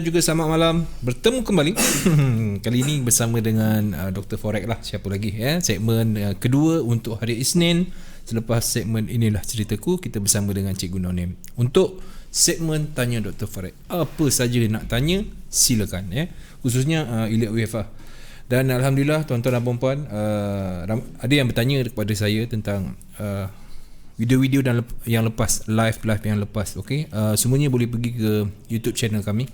Juga selamat malam, bertemu kembali kali ini bersama dengan Dr. Forex lah, siapa lagi ya. Segmen kedua untuk hari Isnin. Selepas segmen inilah ceritaku, kita bersama dengan Cikgu Nonim untuk segmen tanya Dr. Forex. Apa saja nak tanya silakan ya, khususnya Elite Wave lah. Dan alhamdulillah tuan-tuan dan puan-puan, ada yang bertanya kepada saya tentang video-video yang lepas, live yang lepas. Okey, semuanya boleh pergi ke YouTube channel kami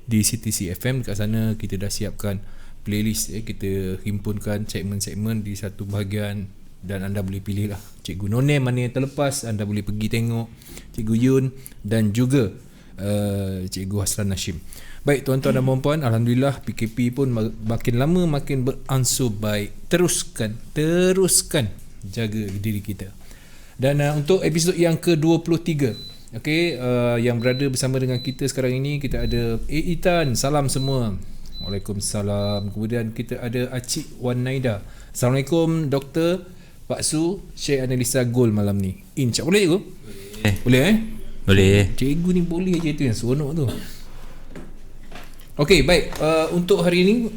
di CTC FM. Dekat sana kita dah siapkan playlist, kita himpunkan segmen-segmen di satu bahagian dan anda boleh pilih lah Cikgu Nonem mana yang terlepas. Anda boleh pergi tengok Cikgu Yun dan juga Cikgu Hasran Hashim. Baik tuan-tuan dan puan-puan, alhamdulillah PKP pun makin lama makin beransur baik. Teruskan jaga diri kita. Dan untuk episod yang ke-23, okey, yang berada bersama dengan kita sekarang ini, kita ada Itan. Salam semua. Waalaikumsalam. Kemudian kita ada Acik Wan Naida. Assalamualaikum Dr. Pak Su, Syekh Analisa Gold malam ni. Cak boleh cikgu? Boleh Boleh. Cikgu ni boleh je, tu yang seronok tu. Okey, baik. Untuk hari ini,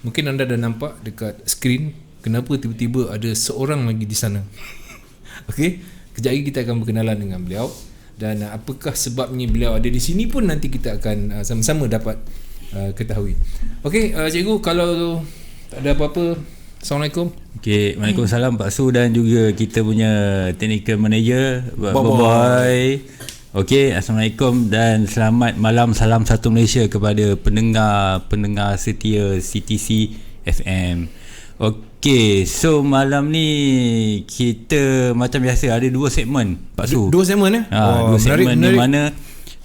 mungkin anda dah nampak dekat skrin kenapa tiba-tiba ada seorang lagi di sana. Okey, kejap lagi kita akan berkenalan dengan beliau dan apakah sebabnya beliau ada di sini pun nanti kita akan sama-sama dapat ketahui. Okey, cikgu, kalau tak ada apa-apa, Assalamualaikum. Okey, Waalaikumsalam Pak Su dan juga kita punya technical manager. Bye. Okey, Assalamualaikum dan selamat malam, salam satu Malaysia kepada pendengar setia CTC FM. Okey, so malam ni kita macam biasa ada dua segmen Pak Su. Dua segmen dua segmen di mana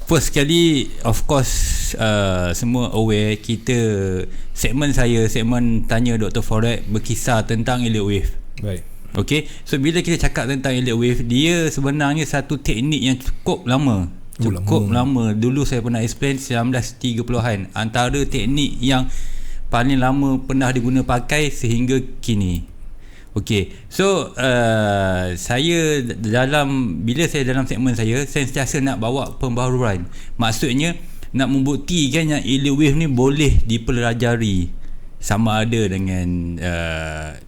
first kali of course semua aware kita segmen tanya Dr. Forex berkisar tentang Elite Wave. Baik. Okey, so bila kita cakap tentang Elite Wave, dia sebenarnya satu teknik yang cukup lama. Dulu saya pernah explain 1930-an, antara teknik yang paling lama pernah diguna pakai sehingga kini. Okey, so bila saya dalam segmen saya sentiasa nak bawa pembaharuan. Maksudnya nak membuktikan yang Elite Wave ni boleh dipelajari, sama ada dengan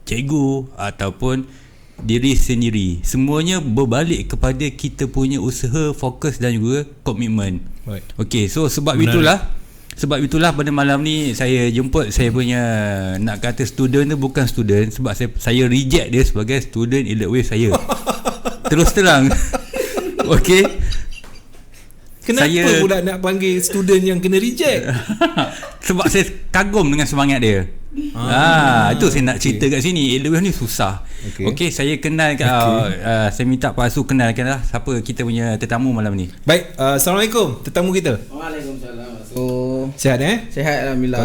cikgu ataupun diri sendiri. Semuanya berbalik kepada kita punya usaha, fokus dan juga komitmen. Right. Okey, so sebab itulah pada malam ni saya jemput saya punya, nak kata student tu bukan student, sebab saya reject dia sebagai student Elite Wave saya. Terus terang. Okey. Kenapa pula nak panggil student yang kena reject? Sebab saya kagum dengan semangat dia. Itu saya nak cerita kat sini. Elite Wave ni susah. Okey, saya kenal saya minta Pak Su kenalkanlah siapa kita punya tetamu malam ni. Baik, Assalamualaikum tetamu kita. Waalaikumsalam. Sihat Sihat alhamdulillah.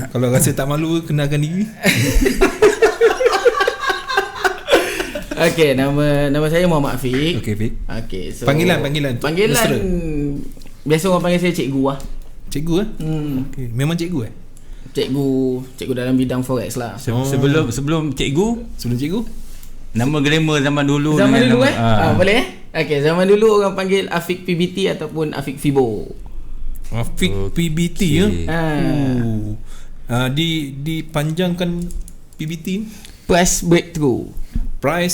Kalau rasa tak malu, kenalkan diri. Okey, nama saya Muhammad Afiq. Okey, Afiq. Okey, so panggilan biasa orang panggil saya cikgu lah. Cikgu Okey, memang cikgu Cikgu dalam bidang forex lah. Sebelum cikgu, nama glamour zaman dulu. Boleh Okey, zaman dulu orang panggil Afiq PBT ataupun Afiq Fibo. Afiq PBT dipanjangkan PBT, Price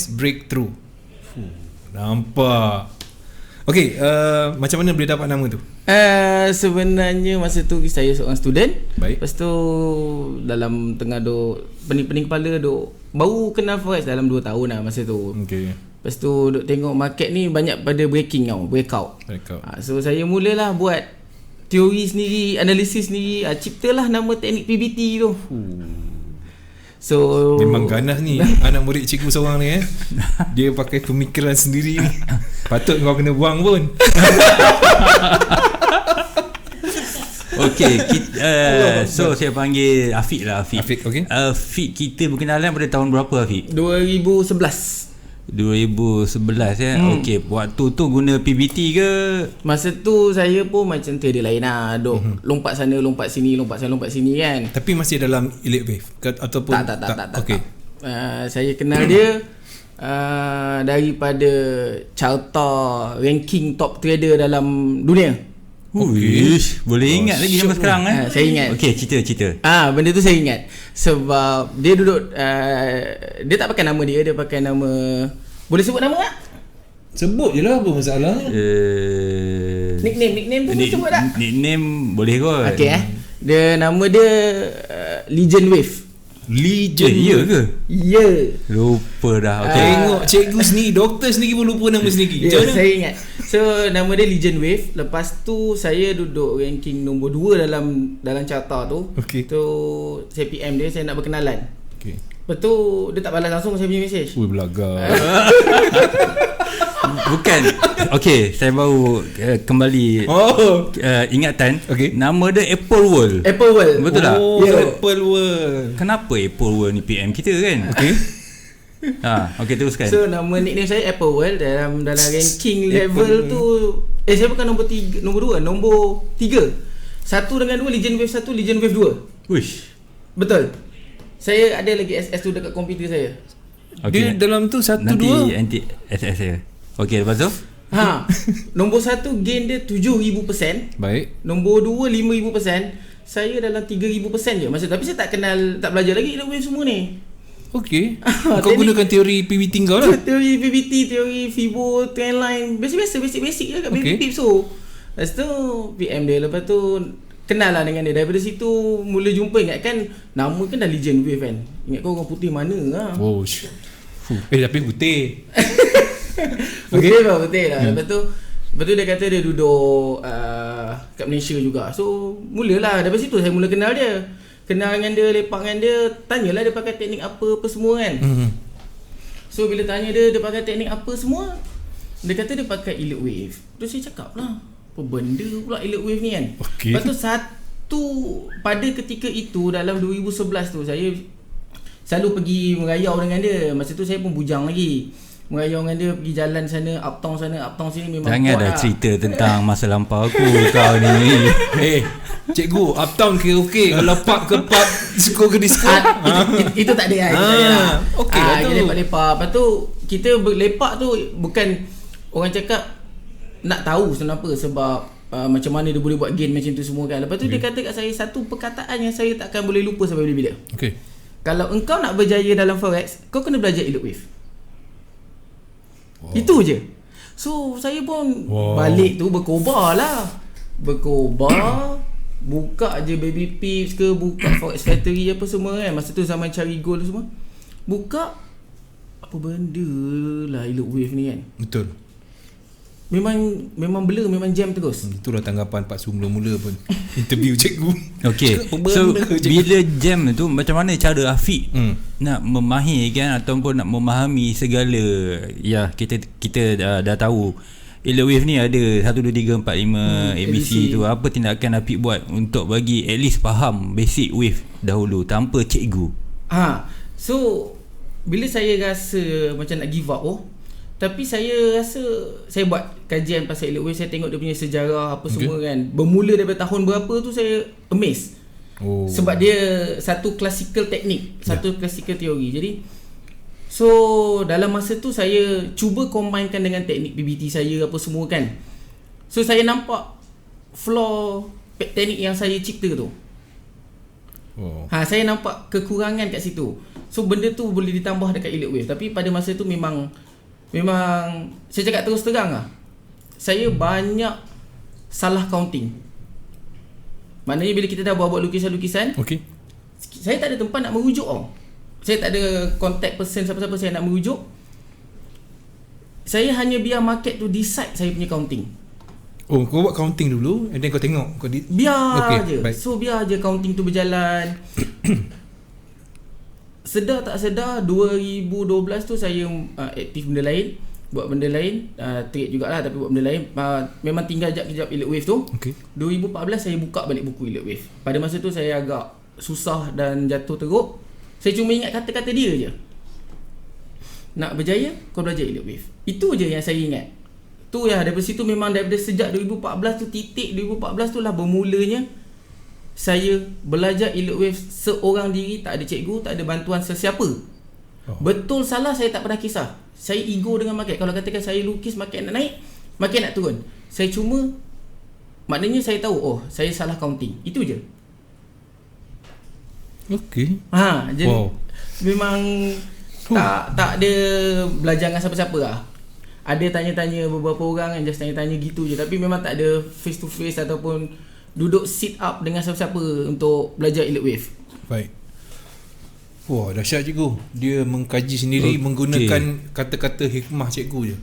Breakthrough. Nampak. Okey, macam mana boleh dapat nama tu? Sebenarnya masa tu saya seorang student. Baik. Lepas tu dalam tengah pening kepala baru kenal forex dalam 2 tahun lah masa tu. Okey. Lepas tu tengok market ni banyak pada breakout. So saya mulalah buat teori sendiri, analisis sendiri, ciptalah nama teknik PBT tu. So memang ganas ni anak murid cikgu seorang ni Dia pakai pemikiran sendiri ni. Patut kau kena buang pun. Okey, so saya panggil Afiq lah. Afiq, okey. Afiq, kita berkenalan pada tahun berapa Afiq? 2011 ya. Okey, waktu tu guna PBT ke? Masa tu saya pun macam trader lain lah. Lompat sana, lompat sini, lompat sana, lompat sini kan. Tapi masih dalam Elite Wave ataupun tak. Okey. Saya kenal dia daripada carta ranking top trader dalam dunia. Uish, boleh ingat lagi sampai sekarang Saya ingat. Okey, cerita. Benda tu saya ingat. Sebab dia duduk dia tak pakai nama dia pakai nama. Boleh sebut nama tak? Sebut je lah, apa masalah. Nickname tu sebut tak? Nickname boleh kot. Okey Dia nama dia Legion Wave. Ya ke? Ya. Lupa dah. Okey. Tengok cikgu sendiri, doktor sendiri pun lupa nama sendiri. Macam mana? Saya ingat. So nama dia Legion Wave. Lepas tu saya duduk ranking nombor 2 dalam carta tu. Okey. Tu saya PM dia, saya nak berkenalan. Okey. Lepas tu dia tak balas langsung saya punya mesej. Ui, belagak. Bukan. Okey, saya baru kembali ingatan. Okey. Nama dia Apple World. Apple World. Betul tak? Ya. Apple World. Kenapa Apple World ni PM kita kan? Okey. Okey, teruskan. So nama nickname saya Apple World dalam ranking level tu. Saya bukan nombor 3, nombor 3. 1 dengan 2 Legion Wave 1, Legion Wave 2. Wish. Betul. Saya ada lagi SS tu dekat komputer saya. Dia dalam tu 1 nanti 2. anti SS saya. Okey, lepas tu? Nombor 1 gain dia 7,000%. Baik. Nombor 2 5,000%. Saya dalam 3,000% je masa tu. Tapi saya tak belajar lagi Elite Wave semua ni. Okey. Kau gunakan teori PBT kau lah. Teori PBT, teori Fibo, trendline, basic je kat baby tips tu. Lepas tu PM dia, lepas tu kenal lah dengan dia. Daripada situ mula jumpa, ingat kan nama kan dah Legion Wave kan. Ingat kau orang putih mana lah. Oh. Tapi putih. Betul lah. Lepas tu dia kata dia duduk kat Malaysia juga. So mulalah daripada situ saya mula kenal dia. Kenal dengan dia, lepak dengan dia, tanyalah dia pakai teknik apa semua kan. So bila tanya dia pakai teknik apa semua, dia kata dia pakai Elite Wave. Terus saya cakap lah, apa benda pula Elite Wave ni kan. Lepas tu pada ketika itu dalam 2011 tu saya selalu pergi merayau dengan dia. Masa tu saya pun bujang lagi. Merayau dengan dia, pergi jalan sana, uptown sini memang jangan dah cerita tentang masa lampau aku kau ni. Cikgu, uptown karaoke, kalau pub ke pub, disco ke disco. Itu tak ada lah. Okey lah tu. Lepak-lepak. Lepas tu kita berlepak tu bukan orang cakap nak tahu kenapa, sebab macam mana dia boleh buat gain macam tu semua kan. Lepas tu dia kata kat saya satu perkataan yang saya takkan boleh lupa sampai bila-bila. Okey. Kalau engkau nak berjaya dalam forex, kau kena belajar Elite Wave. Itu je. So saya pun balik tu berkobar lah. Buka je Baby Pips ke, buka Forex Factory apa semua kan. Masa tu zaman cari gold semua. Buka, apa benda lah Elite Wave ni kan. Betul. Memang blur, memang jam terus. Itulah tanggapan Pak Su mula-mula pun interview cikgu. Okey. So bila jam tu, macam mana cara Afiq nak memahirkan ataupun nak memahami segala, ya kita dah tahu Elite Wave ni ada 1 2 3 4 5 ABC tu. Apa tindakan Afiq buat untuk bagi at least faham basic wave dahulu tanpa cikgu? So bila saya rasa macam nak give up tapi saya rasa saya buat kajian pasal Elite Wave, saya tengok dia punya sejarah apa semua kan. Bermula daripada tahun berapa tu saya amazed. Sebab dia satu classical teknik, satu classical teori. Jadi so dalam masa tu saya cuba combinekan dengan teknik PBT saya apa semua kan. So saya nampak flaw teknik yang saya cipta tu. Saya nampak kekurangan kat situ. So benda tu boleh ditambah dekat Elite Wave. Tapi pada masa tu memang saya cakap terus terang lah, saya banyak salah counting. Maknanya bila kita dah buat lukisan-lukisan, saya tak ada tempat nak merujuk saya tak ada contact person siapa-siapa saya nak merujuk. Saya hanya biar market tu decide saya punya counting. Kau buat counting dulu and then kau tengok biar je. Baik. So biar je counting tu berjalan. Sedar tak sedar 2012 tu saya aktif benda lain, buat benda lain, trade jugalah tapi buat benda lain. Memang tinggal kejap Elite Wave tu. 2014 saya buka balik buku Elite Wave. Pada masa tu saya agak susah dan jatuh teruk. Saya cuma ingat kata-kata dia je. Nak berjaya, kau belajar Elite Wave. Itu je yang saya ingat. Tu ya, daripada situ memang daripada sejak 2014 tu, titik 2014 tu lah bermulanya saya belajar Elite Wave seorang diri, tak ada cikgu, tak ada bantuan sesiapa. Betul salah saya tak pernah kisah. Saya ego dengan market. Kalau katakan saya lukis market nak naik, market nak turun, saya cuma maknanya saya tahu saya salah counting. Itu je. Okey. Jadi memang tak ada belajar dengan siapa-siapa lah. Ada tanya-tanya beberapa orang yang just tanya-tanya gitu je, tapi memang tak ada face to face ataupun duduk sit up dengan siapa-siapa untuk belajar elite wave. Baik. Wah, dahsyat cikgu. Dia mengkaji sendiri menggunakan kata-kata hikmah cikgu je.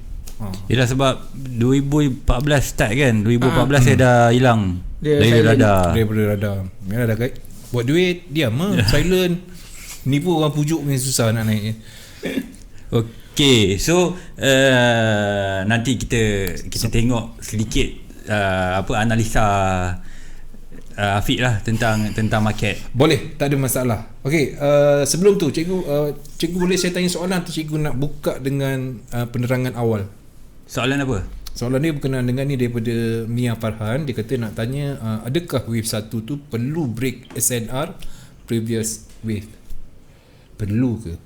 Yelah sebab 2014 start kan. 2014 saya dah hilang dari radar. Daripada radar. Memang dah buat duit, diam silent. Nipu orang pujuk ni susah nak naik. Okay, so nanti kita tengok sedikit analisa Afiq lah tentang market. Boleh, tak ada masalah. Okey, sebelum tu cikgu boleh saya tanya soalan atau cikgu nak buka dengan penerangan awal? Soalan apa? Soalan ni berkenaan dengan ni daripada Mia Farhan. Dia kata nak tanya adakah wave 1 tu perlu break SNR previous wave? Perlu ke?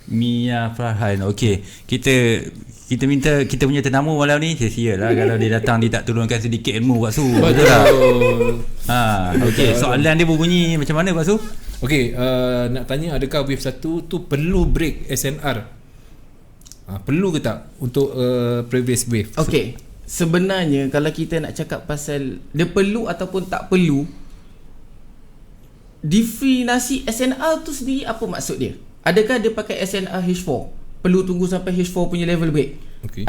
Mia Farhan. Okey, kita minta kita punya tetamu malam ni sia-sia lah kalau dia datang dia tak turunkan sedikit ilmu Pak Su. Betul tak? Okey, soalan dia berbunyi macam mana Pak Su? Okey, nak tanya adakah wave 1 tu perlu break SNR? Perlu ke tak untuk previous wave? Okey, sebenarnya kalau kita nak cakap pasal dia perlu ataupun tak perlu, definasi SNR tu sendiri apa maksud dia? Adakah dia pakai SNR H4? Perlu tunggu sampai H4 punya level break?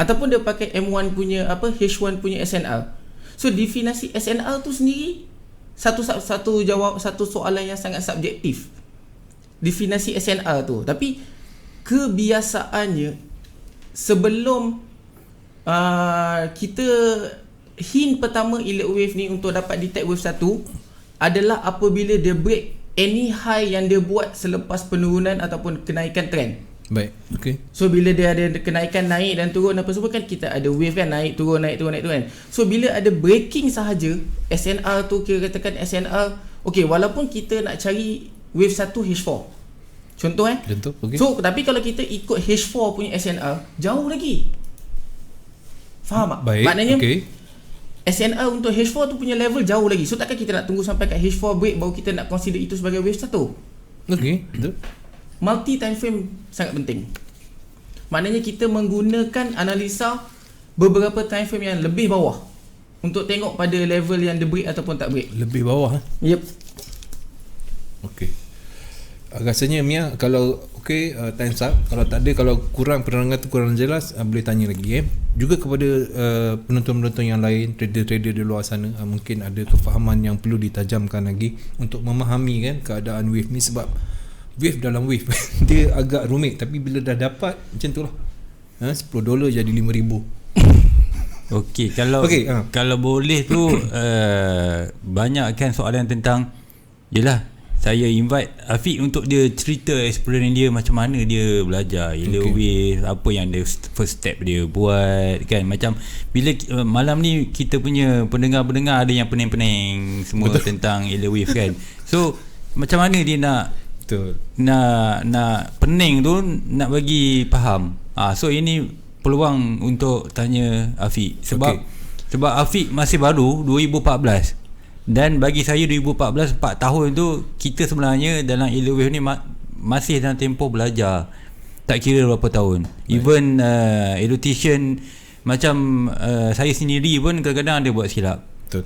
Ataupun dia pakai M1 punya H1 punya SNR? So definasi SNR tu sendiri satu soalan yang sangat subjektif. Definisi SNR tu. Tapi kebiasaannya sebelum kita hint pertama elite wave ni untuk dapat detect wave 1 adalah apabila dia break any high yang dia buat selepas penurunan ataupun kenaikan trend. Baik, okey. So bila dia ada kenaikan naik dan turun apa semua kan, kita ada wave kan, naik turun kan. So bila ada breaking sahaja, SNR tu kira katakan SNR, okey, walaupun kita nak cari wave 1 H4. Contoh okay. So tapi kalau kita ikut H4 punya SNR, jauh lagi. Faham tak? Baik, maknanya okay. SNR untuk H4 tu punya level jauh lagi. So takkan kita nak tunggu sampai kat H4 break baru kita nak consider itu sebagai wave 1. Okey, betul. Multi time frame sangat penting. Maknanya kita menggunakan analisa beberapa time frame yang lebih bawah untuk tengok pada level yang dia break ataupun tak break. Lebih bawah Yep. Okey. Rasanya Mia kalau time's up. Kalau tak ada, kalau kurang penerangan tu kurang jelas, boleh tanya lagi juga kepada penonton-penonton yang lain, trader-trader di luar sana, mungkin ada kefahaman yang perlu ditajamkan lagi untuk memahami kan keadaan wave ni, sebab wave dalam wave dia agak rumit, tapi bila dah dapat macam tu lah, $10 jadi $5,000. Okey, kalau boleh tu banyakkan soalan tentang, yelah, saya invite Afiq untuk dia cerita experience dia macam mana dia belajar elite wave, apa yang dia first step dia buat kan. Macam bila malam ni kita punya pendengar-pendengar ada yang pening-pening semua tentang elite wave kan. So macam mana dia nak nak pening tu nak bagi faham. So ini peluang untuk tanya Afiq sebab Afiq masih baru 2014. Dan bagi saya 2014 4 tahun tu kita sebenarnya dalam elite wave ni masih dalam tempoh belajar. Tak kira berapa tahun. Even education macam saya sendiri pun kadang-kadang ada buat silap. Betul.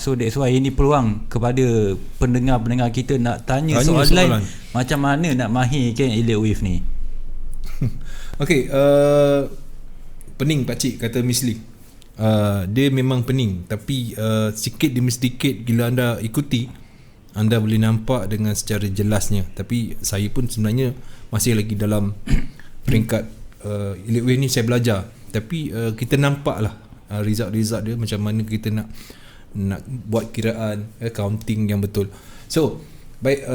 So that's why ini peluang kepada pendengar-pendengar kita nak tanya soalan macam mana nak mahirkan elite wave ni. Okey, pening pakcik kata Miss Lee. Dia memang pening, tapi sikit demi sedikit bila anda ikuti, anda boleh nampak dengan secara jelasnya. Tapi saya pun sebenarnya masih lagi dalam peringkat elite wave ni, saya belajar. Tapi kita nampak lah result-result dia, macam mana kita nak buat kiraan counting yang betul. So baik,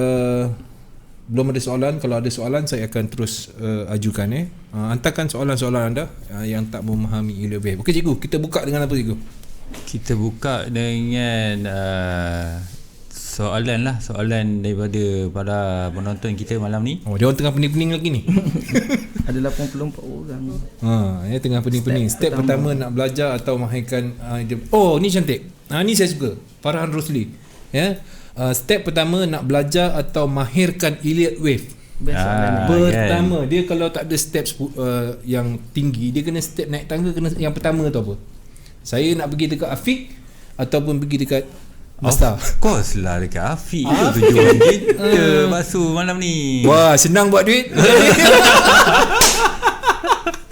belum ada soalan. Kalau ada soalan saya akan terus ajukan. Hantarkan soalan-soalan anda yang tak memahami elite wave. Okey cikgu, kita buka dengan apa cikgu? Kita buka dengan Soalan daripada para penonton kita malam ni. Dia orang tengah pening-pening lagi ni. Ada 84 orang. Dia tengah pening-pening. Step pertama nak belajar atau mahirkan ni cantik. Ni saya suka. Farhan Rosli. Step pertama nak belajar atau mahirkan Elliott Wave. Pertama, dia kalau tak ada step yang tinggi, dia kena step naik tangga, kena yang pertama tu apa? Saya nak pergi dekat Afiq ataupun pergi dekat Mazda. Of course lah dekat Afiq. Itu tujuan kita Basu malam ni. Wah, senang buat duit.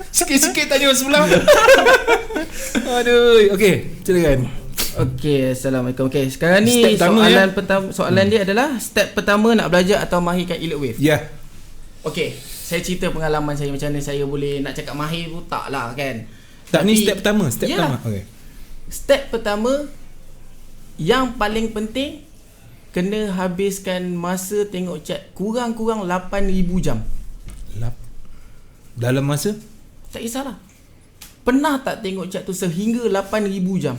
Sikit-sikit tanya sebelah. Aduh, okey, silakan. Okey, Assalamualaikum. Okey, sekarang ni soalan pertama, soalan dia adalah step pertama nak belajar atau mahirkan Elliott Wave. Ya. Okey, saya cerita pengalaman saya macam mana saya boleh nak cakap mahir pun tak lah kan. Tak, ni step pertama, pertama. Okey. Step pertama yang paling penting, kena habiskan masa tengok chat kurang-kurang 8,000 jam. Dalam masa? Tak kisahlah. Pernah tak tengok chat tu sehingga 8,000 jam?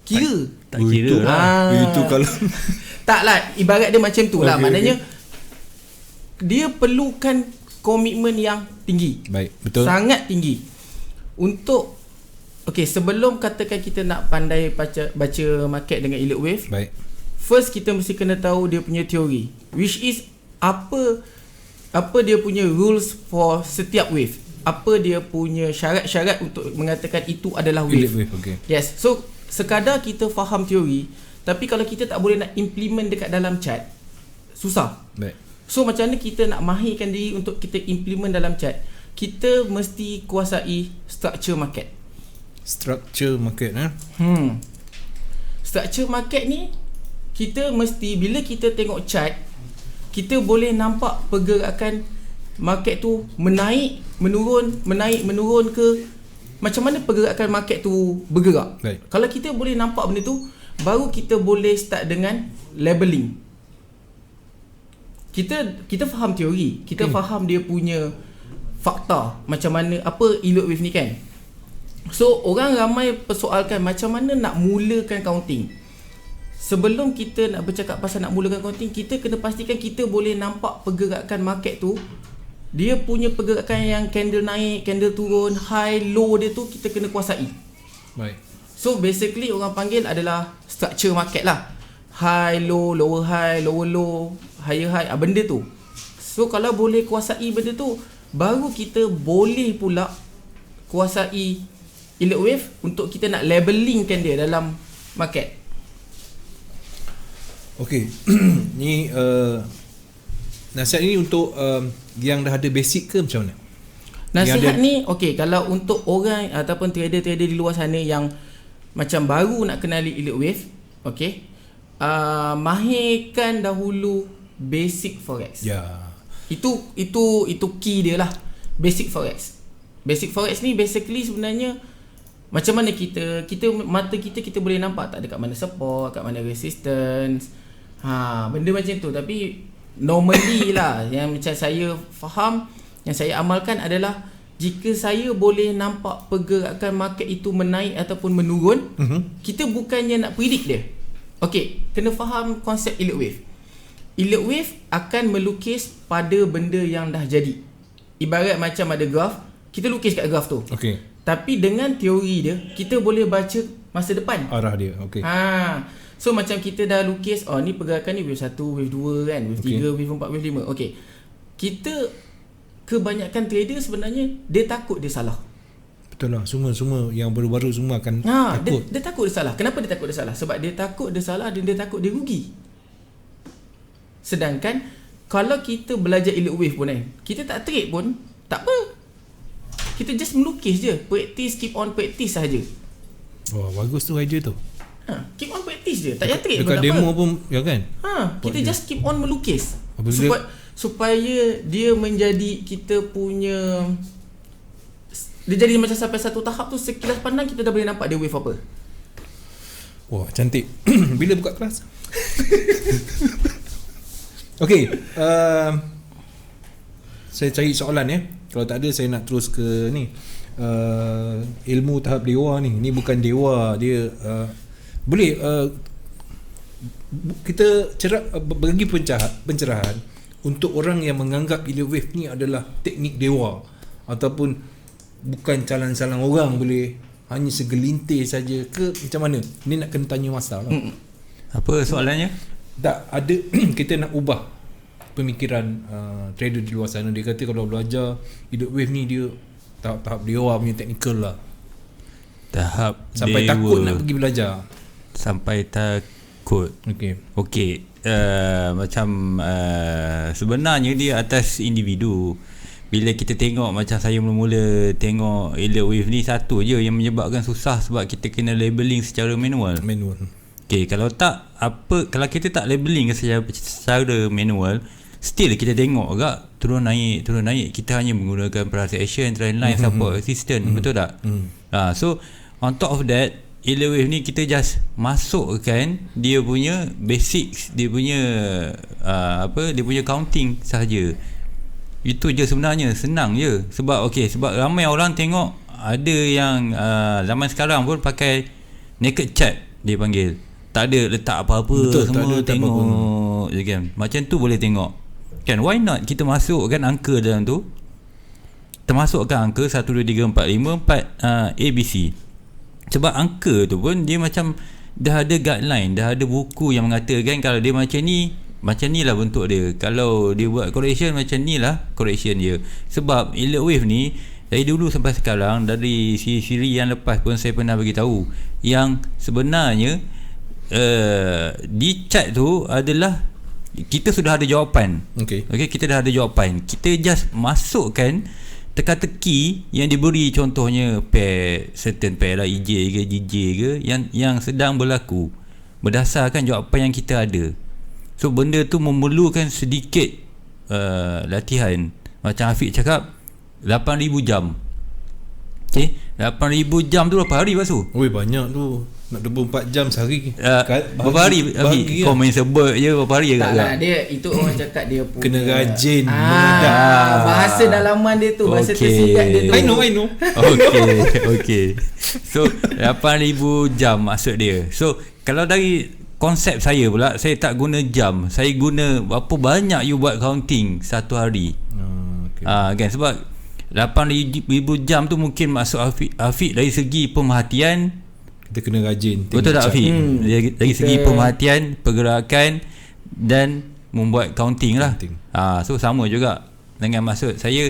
Kira? Tak kira lah. Itu kalau taklah, ibarat dia macam tu lah. Maknanya dia perlukan komitmen yang tinggi. Baik, betul. Sangat tinggi. Untuk sebelum katakan kita nak pandai baca market dengan Elliott Wave, baik, first kita mesti kena tahu dia punya teori, which is apa dia punya rules for setiap wave, apa dia punya syarat-syarat untuk mengatakan itu adalah wave. Okay. Yes. So sekadar kita faham teori, tapi kalau kita tak boleh nak implement dekat dalam chart, susah. Baik. So macam mana kita nak mahirkan diri untuk kita implement dalam chart? Kita mesti kuasai structure market. Structure market Structure market ni kita mesti, bila kita tengok chart, kita boleh nampak pergerakan market tu menaik, menurun, menaik, menurun ke, macam mana pergerakan market tu bergerak. Right. Kalau kita boleh nampak benda tu, baru kita boleh start dengan labeling. Kita faham teori, kita faham dia punya fakta, macam mana apa Elliott Wave ni kan. So orang ramai persoalkan macam mana nak mulakan counting. Sebelum kita nak bercakap pasal nak mulakan counting, kita kena pastikan kita boleh nampak pergerakan market tu. Dia punya pergerakan yang candle naik, candle turun, high, low dia tu kita kena kuasai. Baik. So basically orang panggil adalah structure market lah. High, low, lower high, lower low, higher high, benda tu. So kalau boleh kuasai benda tu, baru kita boleh pula kuasai Elliott Wave untuk kita nak labelingkan dia dalam market. Okey. Ni nasihat ni untuk yang dah ada basic ke macam mana? Nasihat ni kalau untuk orang ataupun trader-trader di luar sana yang macam baru nak kenali Elliott Wave, mahirkan dahulu basic forex. Ya. Itu key dia lah. Basic forex. Basic forex ni basically sebenarnya macam mana kita mata kita boleh nampak tak dekat mana support, kat mana resistance. Benda macam tu. Tapi normally lah yang macam saya faham, yang saya amalkan adalah jika saya boleh nampak pergerakan market itu menaik ataupun menurun, kita bukannya nak predict dia. Kena faham konsep Elliott Wave. Elliott Wave akan melukis pada benda yang dah jadi. Ibarat macam ada graf, kita lukis kat graf tu. Tapi dengan teori dia, kita boleh baca masa depan, arah dia. So macam kita dah lukis, ni pergerakan ni wave 1, wave 2 kan, wave 3, wave 4, wave 5. Kita, kebanyakan trader sebenarnya dia takut dia salah. Betul lah, semua yang baru-baru semua akan takut. Dia takut dia salah. Kenapa dia takut dia salah? Sebab dia takut dia salah dan dia takut dia rugi. Sedangkan kalau kita belajar Elliott Wave pun kita tak trade pun tak apa. Kita just melukis je, practice, keep on practice saja. Wah, bagus tu idea tu. Keep on practice je, tak payah trade pun tak apa. Dekat demo pun ya kan. Kita just keep on melukis. Supaya dia menjadi kita punya, dia jadi macam sampai satu tahap tu, sekilas pandang kita dah boleh nampak dia wave apa. Wah, cantik. Bila buka kelas? Okey, saya cari soalan ya. Kalau tak ada saya nak terus ke ni. Ilmu tahap dewa ni. Ni bukan dewa, dia boleh kita bagi pencerahan untuk orang yang menganggap elite wave ni adalah teknik dewa ataupun bukan calang-calang orang, boleh hanya segelintir saja ke macam mana? Ni nak kena tanya Masa lah. Apa soalannya? Tak ada kita nak ubah pemikiran trader di luar sana. Dia kata kalau belajar elite wave ni dia tahap dewa punya teknikal lah. Tahap sampai dewa. Takut nak pergi belajar. Sampai takut. Okey. Macam sebenarnya dia atas individu. Bila kita tengok, macam saya mula-mula tengok elite wave ni, satu je yang menyebabkan susah sebab kita kena labeling secara manual. Okey, kalau kita tak labeling secara manual, still kita tengok agak turun naik. Kita hanya menggunakan price action, trendline, support, resistance, betul tak? So on top of that, elite wave ni kita just masukkan dia punya basics, dia punya dia punya counting sahaja. Itu je sebenarnya, senang je. Sebab ramai orang tengok ada yang zaman sekarang pun pakai naked chart dia panggil. Tak ada letak apa-apa. Betul, semua tengok je kan. Macam tu boleh tengok. Kan, why not kita masukkan angka dalam tu? Termasukkan angka 1 2 3 4 5 4 ABC. Sebab angka tu pun dia macam dah ada guideline, dah ada buku yang mengatakan kalau dia macam ni lah bentuk dia. Kalau dia buat correction, macam ni lah correction dia. Sebab elite wave ni dari dulu sampai sekarang, dari siri yang lepas pun saya pernah bagi tahu yang sebenarnya di chart tu adalah kita sudah ada jawapan. Okay, kita dah ada jawapan. Kita just masukkan teka-teki yang diberi, contohnya certain pair lah, EJ ke GJ ke yang sedang berlaku berdasarkan jawapan yang kita ada. So benda tu memerlukan sedikit latihan. Macam Afiq cakap 8,000 jam. 8,000 jam tu berapa hari Basu? Banyak tu. Nak 24 jam sehari. Berapa hari Afiq? Kau main sebut je berapa hari agak? Tak lah, dia itu orang cakap dia punya kena rajin bahasa dalaman dia tu, bahasa tersirat dia tu. I know. Okay. So 8,000 jam maksud dia. So kalau dari konsep saya pula, saya tak guna jam, saya guna berapa banyak you buat counting satu hari. Kan, sebab 8,000 jam tu mungkin maksud Afiq dari segi pemerhatian, kita kena rajin. Betul tak Afiq? Dari segi pemerhatian, pergerakan dan membuat counting lah. So sama juga dengan maksud saya,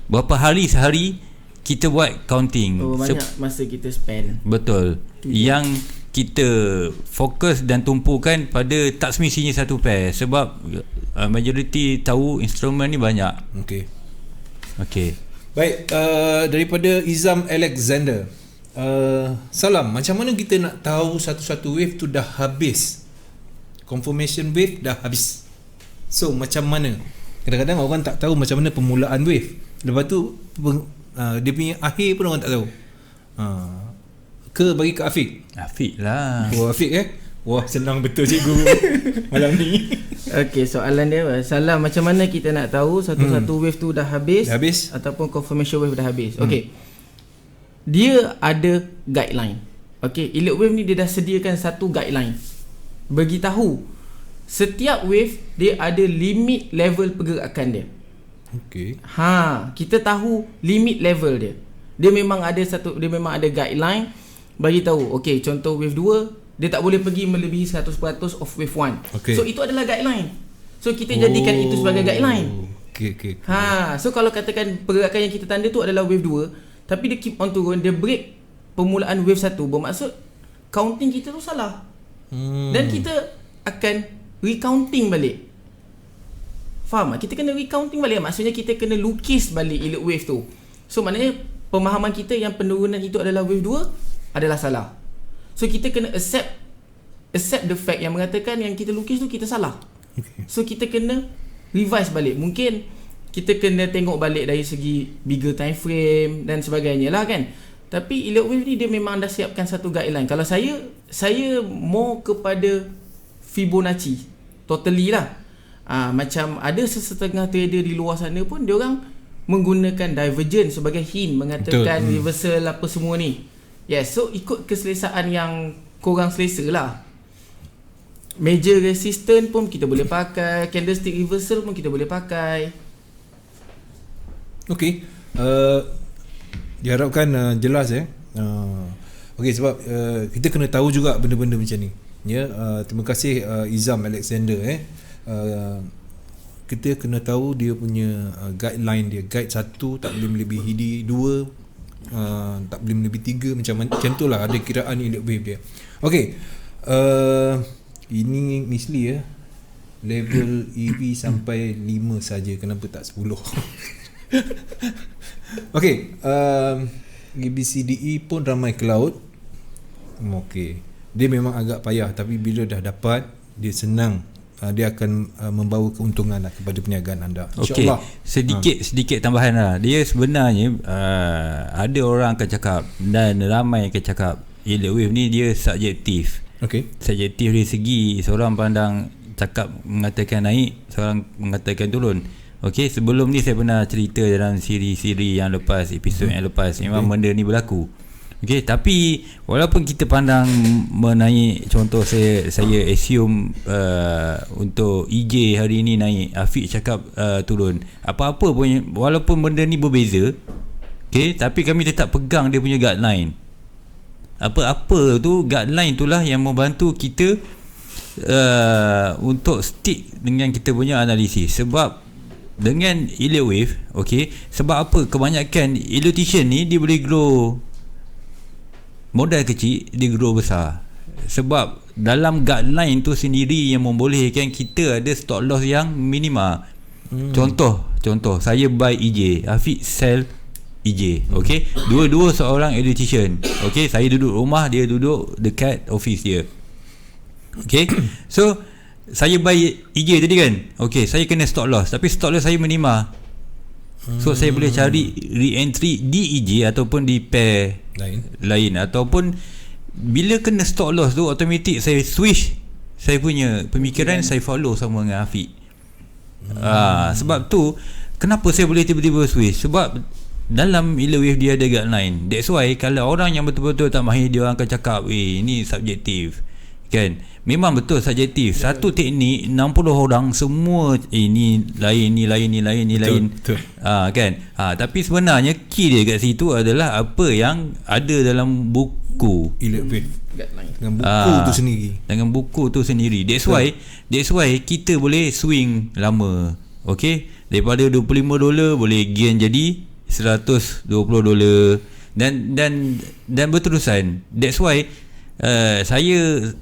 berapa hari sehari kita buat counting. Banyak masa kita spend. Betul. Yang kita fokus dan tumpukan pada tak semestinya satu pair. Sebab majoriti tahu instrumen ni banyak. Okay. Baik, daripada Izam Alexander, salam, macam mana kita nak tahu satu-satu wave tu dah habis? Confirmation wave dah habis. So macam mana? Kadang-kadang orang tak tahu macam mana permulaan wave. Lepas tu dia punya akhir pun orang tak tahu. Ke bagi ke Afiq lah. Afiq Wah, senang betul cikgu malam ni. Okey, soalan dia, salam, macam mana kita nak tahu satu-satu wave tu dah habis ataupun confirmation wave dah habis? Okey, dia ada guideline. Okey, elite wave ni dia dah sediakan satu guideline, beritahu setiap wave dia ada limit level pergerakan dia. Kita tahu limit level dia. Dia memang ada guideline bagi tahu. Okey, contoh wave 2 dia tak boleh pergi melebihi 100% of wave 1. So itu adalah guideline. So kita jadikan itu sebagai guideline. So kalau katakan pergerakan yang kita tanda tu adalah wave 2, tapi dia keep on turun, dia break permulaan wave 1, bermaksud counting kita tu salah. Dan kita akan recounting balik. Faham tak? Kita kena recounting balik. Maksudnya kita kena lukis balik elite wave tu. So maknanya pemahaman kita yang penurunan itu adalah wave 2 adalah salah. So kita kena accept the fact yang mengatakan yang kita lukis tu kita salah. So kita kena revise balik. Mungkin kita kena tengok balik dari segi bigger time frame dan sebagainya lah kan. Tapi elite wave ni dia memang dah siapkan satu guideline. Kalau saya more kepada Fibonacci totally lah. Macam ada sesetengah trader di luar sana pun dia orang menggunakan divergence sebagai hint, mengatakan reversal apa semua ni. Yes, so ikut keselesaan yang korang selesa lah. major resistance pun kita boleh pakai, candlestick reversal pun kita boleh pakai. Okey, diharapkan jelas okey, sebab kita kena tahu juga benda-benda macam ni. Ya, terima kasih Izam Alexander. Kita kena tahu dia punya guideline dia. Guide 1 tak boleh melebihi D, 2 tak boleh melebihi 3, macam tu lah ada kiraan yield wave dia. Okey, ini misli level EV sampai 5 saja, kenapa tak 10? Okey, EBCDE pun ramai cloud. Okey, dia memang agak payah, tapi bila dah dapat dia senang, dia akan membawa keuntungan kepada perniagaan anda, InsyaAllah. Sedikit tambahan lah. Dia sebenarnya ada orang akan cakap dan ramai akan cakap yield wave ni dia subjektif. Subjektif dari segi seorang pandang cakap mengatakan naik, seorang mengatakan turun. Okey, sebelum ni saya pernah cerita dalam siri-siri yang lepas, episod yang lepas, memang benda ni berlaku. Okey, tapi walaupun kita pandang menaik, contoh saya assume untuk EJ hari ni naik, Afiq cakap turun, apa-apa pun, walaupun benda ni berbeza, okey, tapi kami tetap pegang dia punya guideline. Apa-apa tu guideline itulah yang membantu kita untuk stick dengan kita punya analisis. Sebab dengan yield wave, okey, sebab apa kebanyakan elotician ni dia boleh grow modal kecil, dia grow besar. Sebab dalam guideline tu sendiri yang membolehkan kita ada stop loss yang minima. Contoh saya buy EJ, Afiq sell EJ, okey, dua-dua seorang elotician. Okey, saya duduk rumah, dia duduk dekat office dia. Okey, so saya buy EJ tadi kan, okey, saya kena stop loss, tapi stop loss saya minima. So saya boleh cari re-entry di EJ ataupun di pair lain, ataupun bila kena stop loss tu automatic saya switch saya punya pemikiran, saya follow sama dengan Afiq. Sebab tu kenapa saya boleh tiba-tiba switch, sebab dalam yield wave dia ada guideline. That's why kalau orang yang betul-betul tak mahir, dia orang akan cakap ini subjektif kan. Memang betul subjektif. Satu teknik 60 orang semua ni lain, ni lain, ni lain, ni lain. Kan. Tapi sebenarnya key dia kat situ adalah apa yang ada dalam buku. Dengan buku tu sendiri. Dengan buku tu sendiri. That's why kita boleh swing lama. Okey, daripada $25 boleh gain jadi $120 dan berterusan. That's why saya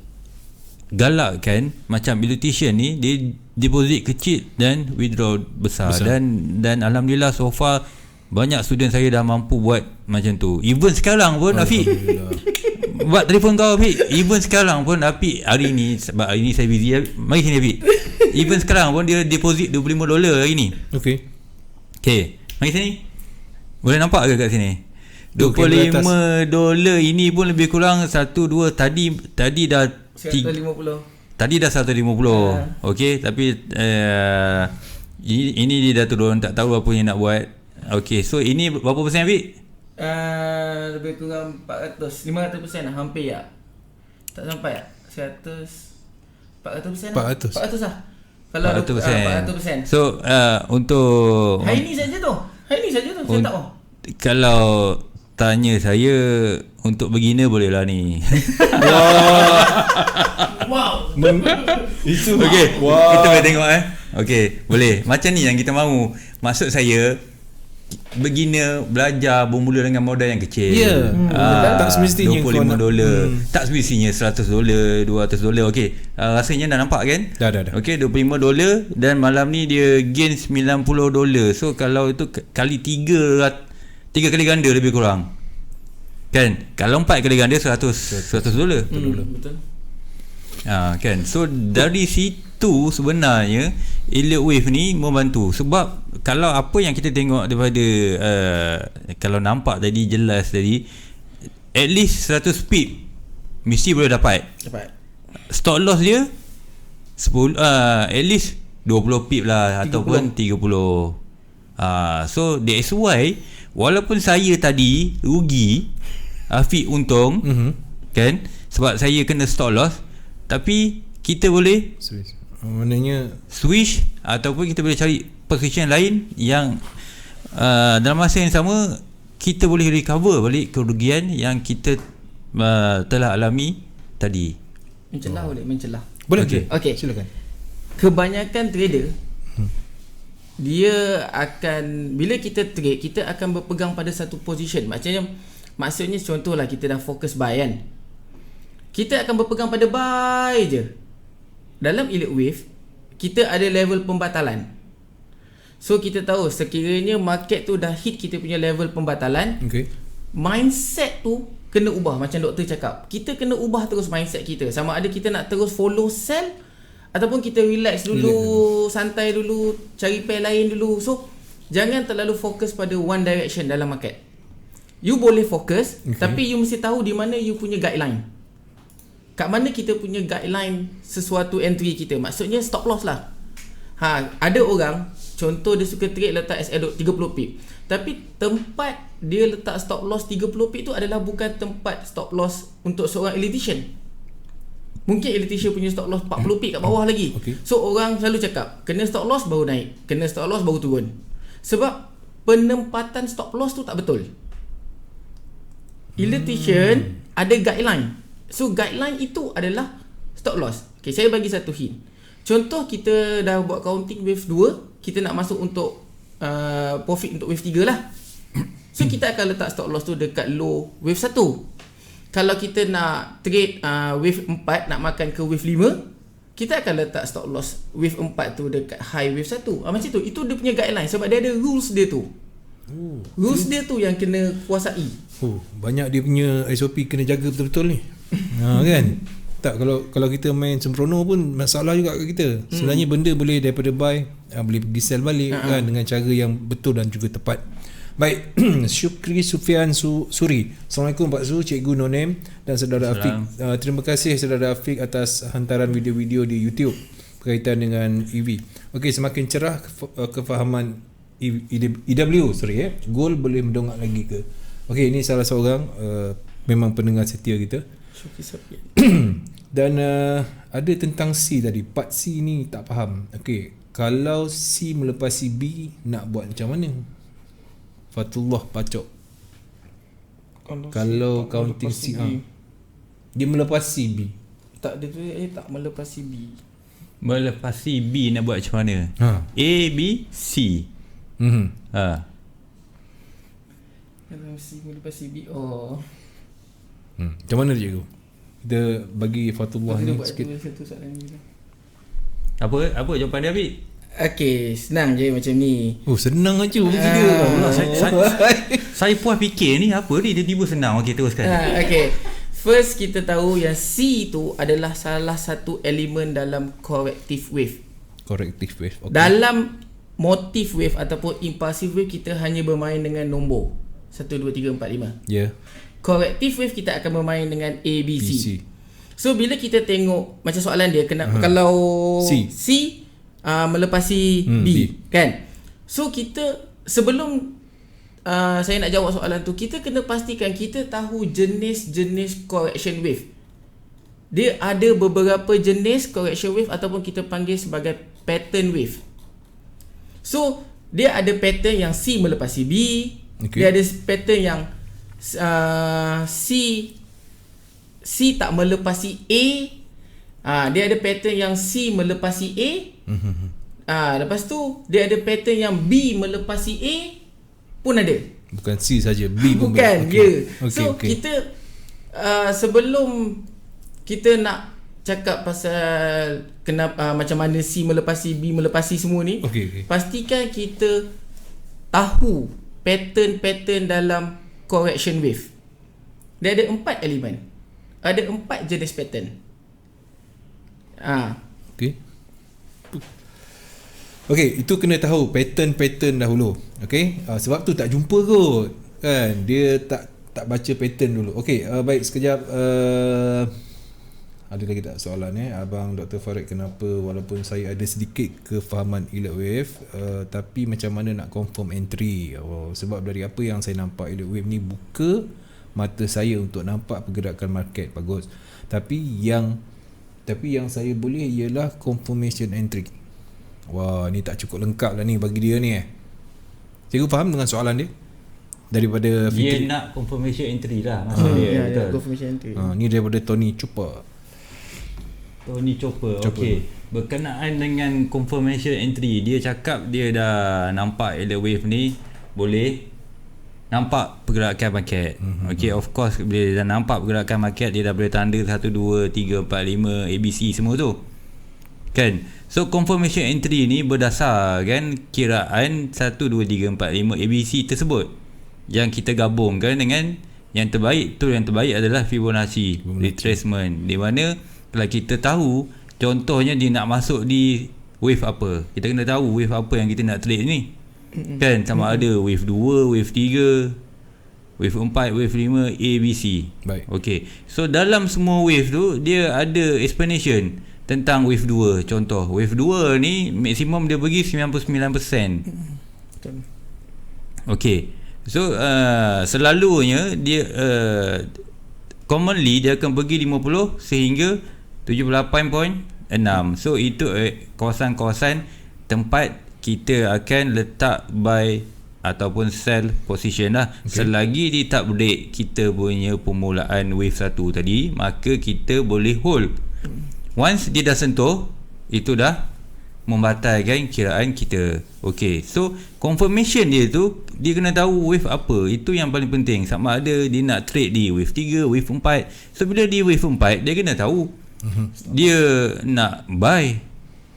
galakkan macam elotician ni, dia deposit kecil dan withdraw besar. Dan alhamdulillah so far banyak student saya dah mampu buat macam tu. Even sekarang pun Afiq buat telefon kau Afiq, even sekarang pun Afiq hari ni, sebab hari ni saya busy, mari sini Afiq. Even sekarang pun dia deposit $25 hari ni. Okay, mari sini. Boleh nampak ke kat sini? $25 ini pun lebih kurang 1 2 tadi dah 150. Tadi dah 150. Okey, tapi ini dia dah turun, tak tahu apa yang nak buat. Okey, so ini berapa persen Afiq? Lebih kurang 500% lah, hampir ya. Tak sampai ya? 400% lah. Kalau 400%. So untuk hari ni saja tu saya tak tahu. Kalau tanya saya untuk beginner boleh lah ni. Wow. Itu okey. Wow. Kita boleh tengok okey, boleh. Macam ni yang kita mahu. Maksud saya beginner belajar bermula dengan modal yang kecil. Tak semestinya $25. Tak semestinya $100, $200. Okey. Rasanya dah nampak kan? Dah. Okey, $25 dan malam ni dia gain $90. So kalau itu kali 3 kali ganda lebih kurang. Kan? Kalau 4 kali ganda $100. Betul. Kan? So dari situ sebenarnya yield wave ni membantu. Sebab kalau apa yang kita tengok daripada kalau nampak tadi, jelas tadi, at least 100 pip mesti boleh dapat. Stop loss dia 10 at least 20 pip lah 30. Ataupun 30. So that's why walaupun saya tadi rugi, Afiq untung, kan, sebab saya kena stop loss, tapi kita boleh maknanya switch ataupun kita boleh cari position lain yang dalam masa yang sama kita boleh recover balik kerugian yang kita telah alami tadi. Mencelah. Boleh. Okey. Silakan. Kebanyakan trader dia akan, bila kita trade, kita akan berpegang pada satu position. Maksudnya contohlah kita dah fokus buy kan, kita akan berpegang pada buy je. Dalam elite wave kita ada level pembatalan. So kita tahu sekiranya market tu dah hit kita punya level pembatalan, mindset tu kena ubah. Macam doktor cakap, kita kena ubah terus mindset kita. Sama ada kita nak terus follow sell ataupun kita relax dulu, santai dulu, cari pair lain dulu. So jangan terlalu fokus pada one direction dalam market. You boleh fokus, tapi you mesti tahu di mana you punya guideline. Kat mana kita punya guideline sesuatu entry kita. Maksudnya stop loss lah. Ada orang contoh dia suka trade letak SA 30 pip, tapi tempat dia letak stop loss 30 pip tu adalah bukan tempat stop loss untuk seorang elitician. Mungkin elitician punya stop loss 40 pip kat bawah lagi. So orang selalu cakap kena stop loss baru naik, kena stop loss baru turun. Sebab penempatan stop loss tu tak betul. Elitician ada guideline. So guideline itu adalah stop loss. Okay, saya bagi satu hint. Contoh kita dah buat counting wave 2, kita nak masuk untuk profit untuk wave 3 lah. So kita akan letak stop loss tu dekat low wave 1. Kalau kita nak trade wave 4, nak makan ke wave 5, kita akan letak stop loss wave 4 tu dekat high wave 1. Macam tu. Itu dia punya guideline sebab dia ada rules dia tu. Rules dia tu yang kena kuasai. Banyak dia punya SOP kena jaga betul-betul ni. Kan? Tak, kalau kita main sembrono pun masalah juga kat kita. Sebenarnya benda boleh daripada buy boleh pergi sell balik kan, dengan cara yang betul dan juga tepat. Baik. Syukri Sufian Suri. Assalamualaikum Pak Su, Cikgu No Name dan Saudara Afiq. Terima kasih Saudara Afiq atas hantaran video-video di YouTube berkaitan dengan EV. Okey, semakin cerah kefahaman EW, gold boleh mendongak lagi ke? Okey, ini salah seorang memang pendengar setia kita. Dan ada tentang C tadi. Part C ni tak faham. Okey, kalau C melepasi B nak buat macam mana? Fatullah Pacok. Kalau counting C dia melepasi B. Tak, dia tak melepasi B. Melepasi B nak buat macam mana? A, B, C. Melepasi B. Macam mana cikgu? Kita bagi Fatullah ni sikit. Apa jawapan dia, Habib? Okey, senang je macam ni. Senang aja. Saya puas fikir ni apa ni, dia tiba senang. Okey, teruskan. Okey. First kita tahu yang C tu adalah salah satu elemen dalam corrective wave. Corrective wave. Okay. Dalam motif wave ataupun impulsive wave kita hanya bermain dengan nombor 1 2 3 4 5. Ya. Corrective wave kita akan bermain dengan A B C. So bila kita tengok macam soalan dia kalau C melepasi B kan. So kita sebelum saya nak jawab soalan tu, kita kena pastikan kita tahu jenis-jenis correction wave. Dia ada beberapa jenis correction wave ataupun kita panggil sebagai pattern wave. So dia ada pattern yang C melepasi B, dia ada pattern yang C tak melepasi A, dia ada pattern yang C melepasi A. Lepas tu dia ada pattern yang B melepasi A pun ada. Bukan C saja, B pun bukan. So kita sebelum kita nak cakap pasal kenapa macam mana C melepasi B melepasi semua ni, pastikan kita tahu pattern-pattern dalam correction wave. Dia ada 4 elemen. Ada 4 jenis pattern. Okey, itu kena tahu pattern-pattern dahulu. Okey, sebab tu tak jumpa kot. Kan, dia tak baca pattern dulu. Okey, baik sekejap. Ada lagi tak soalan Abang Dr. Farid, kenapa walaupun saya ada sedikit kefahaman elite wave tapi macam mana nak confirm entry? Sebab dari apa yang saya nampak, elite wave ni buka mata saya untuk nampak pergerakan market bagus. Tapi yang Tapi yang saya boleh ialah confirmation entry. Wah, ni tak cukup lengkap lah ni bagi dia ni Cikgu faham dengan soalan dia? Daripada dia nak confirmation entry lah maksud dia. Ya, confirmation entry. Ni daripada Tony Chopper. Okey. Berkenaan dengan confirmation entry, dia cakap dia dah nampak Elliott Wave ni boleh nampak pergerakan market. Okey, of course bila dia dah nampak pergerakan market, dia dah boleh tanda 1 2 3 4 5 ABC semua tu. Kan? So confirmation entry ni berdasarkan kiraan 1 2 3 4 5 ABC tersebut yang kita gabungkan dengan yang terbaik. Yang terbaik adalah Fibonacci retracement, di mana kalau kita tahu contohnya dia nak masuk di wave apa, kita kena tahu wave apa yang kita nak trade ni. Kan, sama ada wave 2, wave 3, wave 4, wave 5, A, B, C. Baik. Okay, so dalam semua wave tu dia ada explanation tentang wave 2. Contoh wave 2 ni maksimum dia bagi 99%. Okay, so selalunya dia commonly dia akan bagi 50 sehingga 78.6. So itu kawasan-kawasan tempat kita akan letak buy ataupun sell position lah. Selagi dia tak break kita punya permulaan wave 1 tadi, maka kita boleh hold. Once dia dah sentuh, itu dah membatalkan kiraan kita. Okay, so confirmation dia tu, dia kena tahu wave apa. Itu yang paling penting. Sama ada dia nak trade di wave 3, wave 4. So bila di wave 4, dia kena tahu dia nak buy,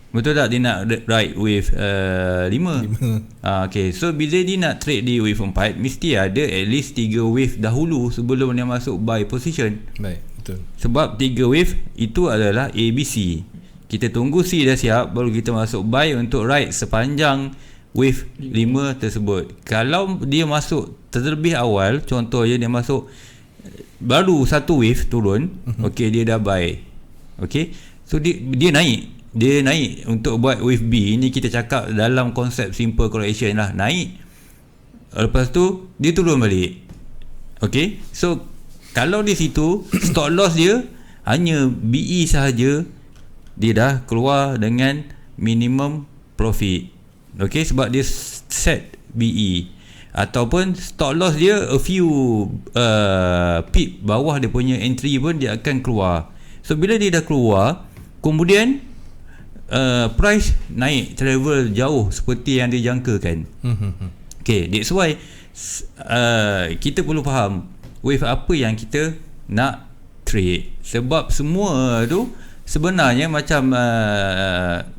betul tak? Dia nak ride wave 5. Okay, so bila dia nak trade di wave 4, mesti ada at least 3 wave dahulu sebelum dia masuk buy position. Baik, betul. Sebab 3 wave itu adalah ABC. Kita tunggu C dah siap, baru kita masuk buy untuk ride sepanjang wave 5 tersebut. Kalau dia masuk terlebih awal, contohnya dia masuk baru satu wave turun, okey, dia dah buy. Okey, so dia naik untuk buat wave B. Ini kita cakap dalam konsep simple correction lah, naik, lepas tu dia turun balik. Okey, so kalau di situ stop loss dia hanya BE sahaja, dia dah keluar dengan minimum profit. Okey, sebab dia set BE, ataupun stop loss dia a few pip bawah dia punya entry pun dia akan keluar. So bila dia dah keluar, kemudian price naik travel jauh seperti yang dia jangkakan. Okay, that's why kita perlu faham wave apa yang kita nak trade. Sebab semua tu sebenarnya macam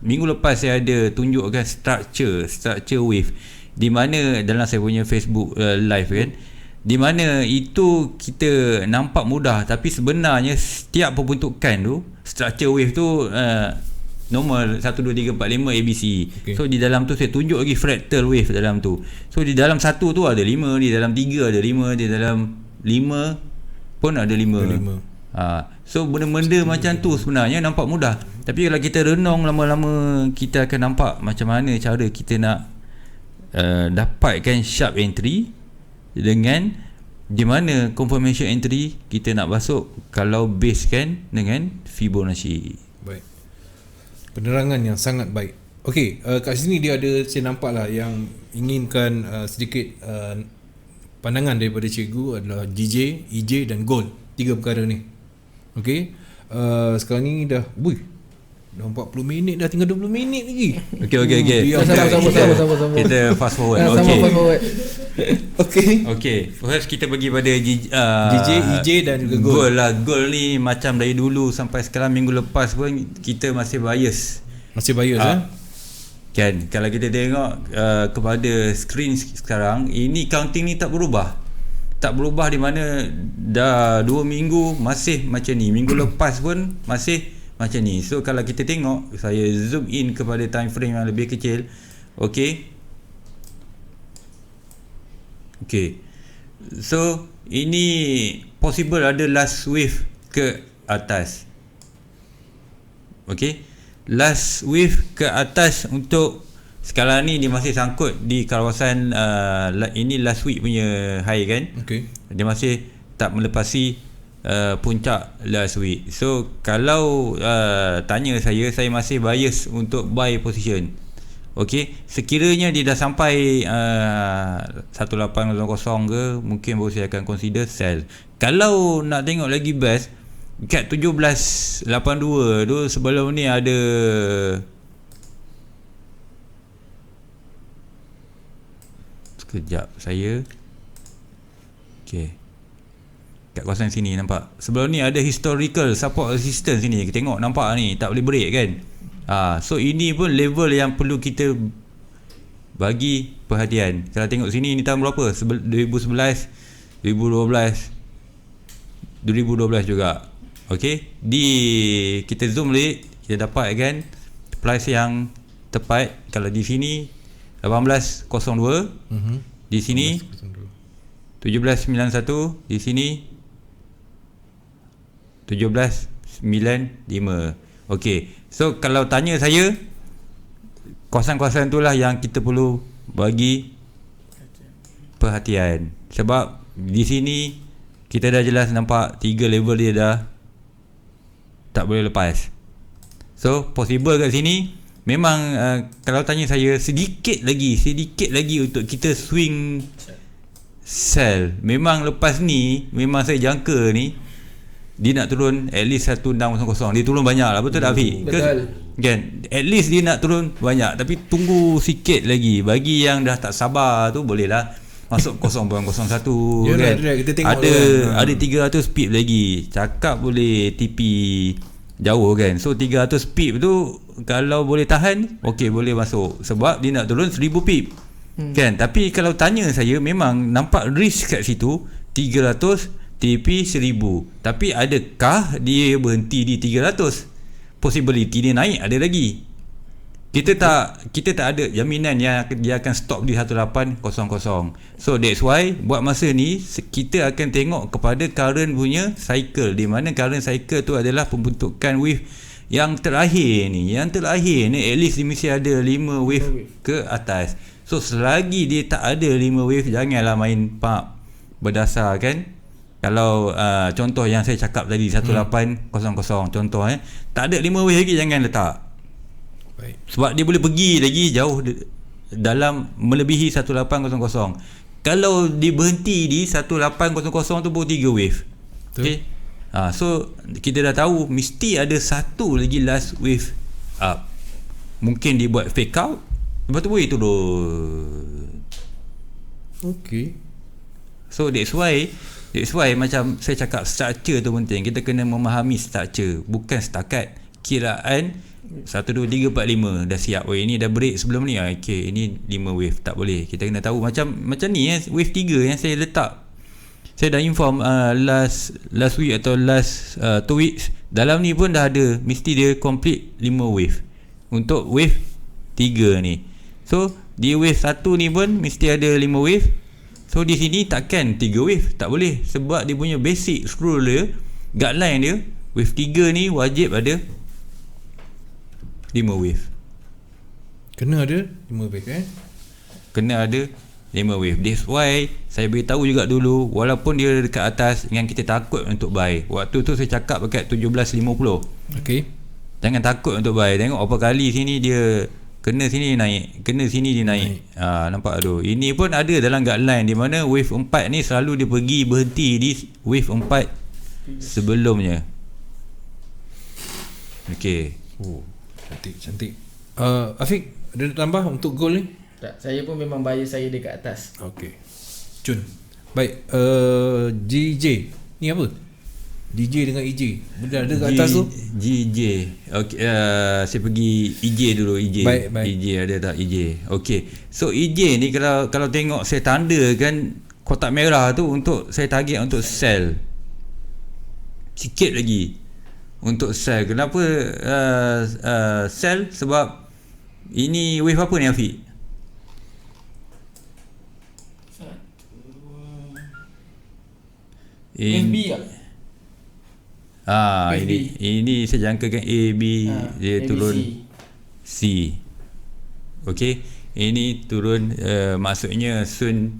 minggu lepas saya ada tunjukkan structure wave, di mana dalam saya punya Facebook live kan, di mana itu kita nampak mudah, tapi sebenarnya setiap pembentukan tu structure wave tu normal 1 2 3 4 5 ABC. Okay. So di dalam tu saya tunjuk lagi fractal wave dalam tu. So di dalam satu tu ada 5, di dalam 3 ada 5, di dalam 5 pun ada 5. So benda-benda macam tu sebenarnya nampak mudah, tapi kalau kita renung lama-lama, kita akan nampak macam mana cara kita nak dapatkan sharp entry, dengan di mana confirmation entry kita nak masuk kalau basekan dengan Fibonacci. Baik, penerangan yang sangat baik. Okey, kat sini dia ada, saya nampak lah yang inginkan sedikit pandangan daripada cikgu adalah GJ, EJ dan gold. 3 perkara ni. Okey, sekarang ni dah 40 minit, dah tinggal 20 minit lagi. Okey. Sama. Kita fast forward. Okey. First kita bagi pada GJ, EJ dan juga gold lah. Gold ni macam dari dulu sampai sekarang, minggu lepas pun kita masih bias. Kan, kalau kita tengok kepada screen sekarang, ini counting ni tak berubah, di mana dah 2 minggu masih macam ni, minggu lepas pun masih macam ni. So kalau kita tengok, saya zoom in kepada time frame yang lebih kecil. Okey, so ini possible ada last wave ke atas. Okey, last wave ke atas untuk sekarang ni dia masih sangkut di kawasan ini last week punya high kan. Okay. Dia masih tak melepasi puncak last week. So kalau tanya saya masih bias untuk buy position. Okey, sekiranya dia dah sampai 1800 ke, mungkin baru saya akan consider sell. Kalau nak tengok lagi best kat 1782 tu, sebelum ni ada sekejap saya. Okey, kat kawasan sini nampak. Sebelum ni ada historical support resistance sini. Kita tengok nampak ni tak boleh break kan. So ini pun level yang perlu kita bagi perhatian. Kalau tengok sini ni tahun berapa? 2011, 2012, 2012 juga. Okey, kita zoom balik, kita dapat kan price yang tepat. Kalau di sini 1802, di sini 1791, di sini 1795. Okey, so kalau tanya saya, kawasan-kawasan itulah yang kita perlu bagi perhatian. Sebab di sini kita dah jelas nampak 3 level dia dah tak boleh lepas. So possible kat sini memang kalau tanya saya, sedikit lagi untuk kita swing sell. Memang lepas ni, memang saya jangka ni dia nak turun at least 1600. Dia turun banyak lah, betul tak Afiq? Betul Kan, at least dia nak turun banyak. Tapi tunggu sikit lagi. Bagi yang dah tak sabar tu, boleh lah masuk 0.01 kan. Kita tengok ada 300 pip lagi. Cakap boleh TP jauh kan. So 300 pip tu kalau boleh tahan, okey, boleh masuk. Sebab dia nak turun 1000 pip kan. Tapi kalau tanya saya, memang nampak risk kat situ 300 TP 1000. Tapi adakah dia berhenti di 300? Possibility dia naik ada lagi. Kita tak ada jaminan yang dia akan stop di 1800. So that's why buat masa ni kita akan tengok kepada current punya cycle, di mana current cycle tu adalah pembentukan wave yang terakhir ni. Yang terakhir ni at least dia mesti ada 5 wave ke atas. So selagi dia tak ada 5 wave, janganlah main pump berdasarkan. Kalau contoh yang saya cakap tadi 1800 contoh tak ada 5 wave lagi, jangan letak. Baik. Sebab dia boleh pergi lagi jauh dalam melebihi 1800. Kalau dia berhenti di 1800 tu baru 3 wave. Okey. So kita dah tahu mesti ada satu lagi last wave up. Mungkin dia buat fake out, lepas tu boleh turun. Okey. So that's why macam saya cakap, structure tu penting. Kita kena memahami structure, bukan setakat kiraan 1, 2, 3, 4, 5 dah siap. Oh, ini dah break sebelum ni. Okay, ini 5 wave. Tak boleh. Kita kena tahu macam ni wave 3 yang saya letak. Saya dah inform last week atau last 2 weeks. Dalam ni pun dah ada, mesti dia complete 5 wave untuk wave 3 ni. So di wave 1 ni pun mesti ada 5 wave. So di sini takkan 3 wave, tak boleh. Sebab dia punya basic scroll dia, guideline dia, wave 3 ni wajib ada 5 wave. Kena ada 5 wave Kena ada 5 wave. That's why saya beritahu juga dulu, walaupun dia dekat atas, yang kita takut untuk buy. Waktu tu saya cakap dekat 17.50. Okey. Jangan takut untuk buy. Tengok apa kali sini dia kena sini naik, kena sini dia naik. Nampak tu. Ini pun ada dalam guideline, di mana wave 4 ni selalu dia pergi berhenti di wave 4 sebelumnya. Okey. Oh, cantik. Afiq, ada nak tambah untuk goal ni? Tak, saya pun memang bias saya dekat atas. Okey. Cun. Baik, GJ. Ni apa? DJ dengan EJ. Benda ada kat atas tu? GJ. Okey, saya pergi EJ dulu. Baik. EJ ada tak EJ? Okey. So EJ ni kalau tengok saya tanda kan kotak merah tu, untuk saya target untuk sell. Sikit lagi untuk sell. Kenapa sell? Sebab ini wave apa ni Afiq? Wave B lah. Ini saya jangkakan A, B, dia turun C. Okey, ini turun maksudnya soon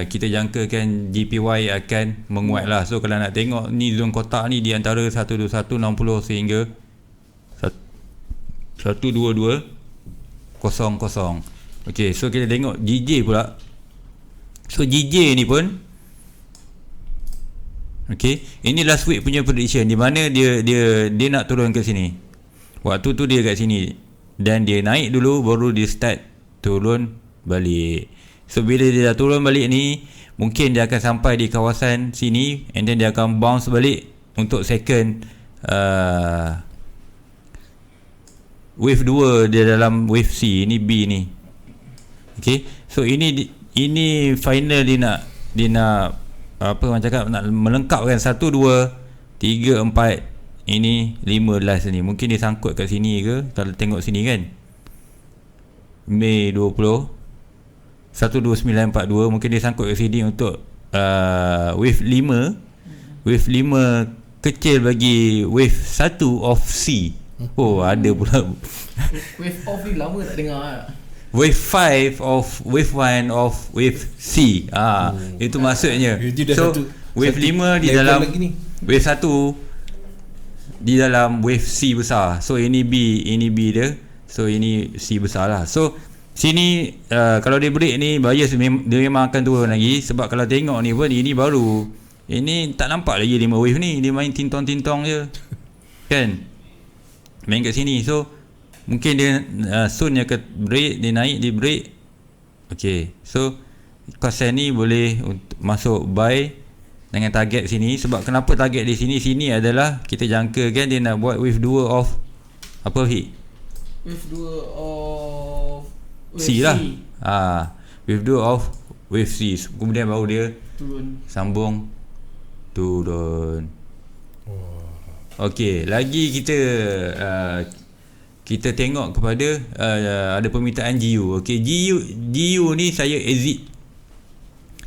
kita jangkakan JPY akan menguat lah. So kalau nak tengok ni zon kotak ni di antara 121.60 sehingga 122.00. Okay, so kita tengok GJ pula. So GJ ni pun okay, ini last week punya prediction di mana dia nak turun ke sini. Waktu tu dia kat sini dan dia naik dulu baru dia start turun balik. So bila dia dah turun balik ni, mungkin dia akan sampai di kawasan sini and then dia akan bounce balik untuk second wave 2 dia dalam wave C. Ini B ni. Okay, so ini final dia nak apa orang cakap, nak melengkapkan 1, 2, 3, 4, ini 5 last ni. Mungkin dia sangkut kat sini ke, kalau tengok sini kan, Mei 20 12942, mungkin dia sangkut kat sini untuk wave 5. Wave 5 kecil bagi wave 1 of C. Oh, ada pula Wave off ni lama tak dengar lah. Wave 5 of wave 1 of wave C. Itu maksudnya. So wave 5 di dalam wave 1 di dalam wave C besar. So ini B dia. So ini C besar lah. So sini kalau dia break ni, bias dia memang akan turun lagi. Sebab kalau tengok ni pun ini baru, ini tak nampak lagi 5 wave ni. Dia main tintong-tintong je kan, main kat sini. So mungkin dia soon dia akan break, dia naik, dia break. Okay, so kawasan ni boleh masuk buy dengan target sini. Sebab kenapa target di sini? Sini adalah kita jangkakan dia nak buat wave 2 of apa hit? Wave 2 of wave C lah. Wave 2 of wave C. Kemudian baru dia turun, sambung turun. Okey, lagi kita tengok kepada ada permintaan GU. Okey, GU ni saya exit.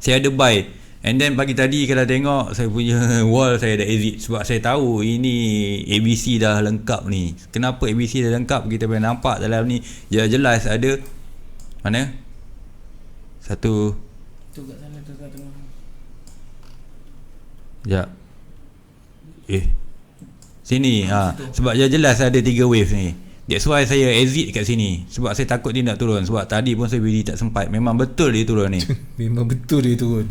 Saya ada buy. And then pagi tadi kalau tengok saya punya wall, saya ada exit sebab saya tahu ini ABC dah lengkap ni. Kenapa ABC dah lengkap? Kita boleh nampak dalam ni jelas ada mana? Satu tu kat sana, tu kat tengah. Sekejap. Sini sebab jelas ada 3 wave ni. That's why saya exit kat sini. Sebab saya takut dia nak turun. Sebab tadi pun saya beli tak sempat. Memang betul dia turun ni. Memang betul dia turun.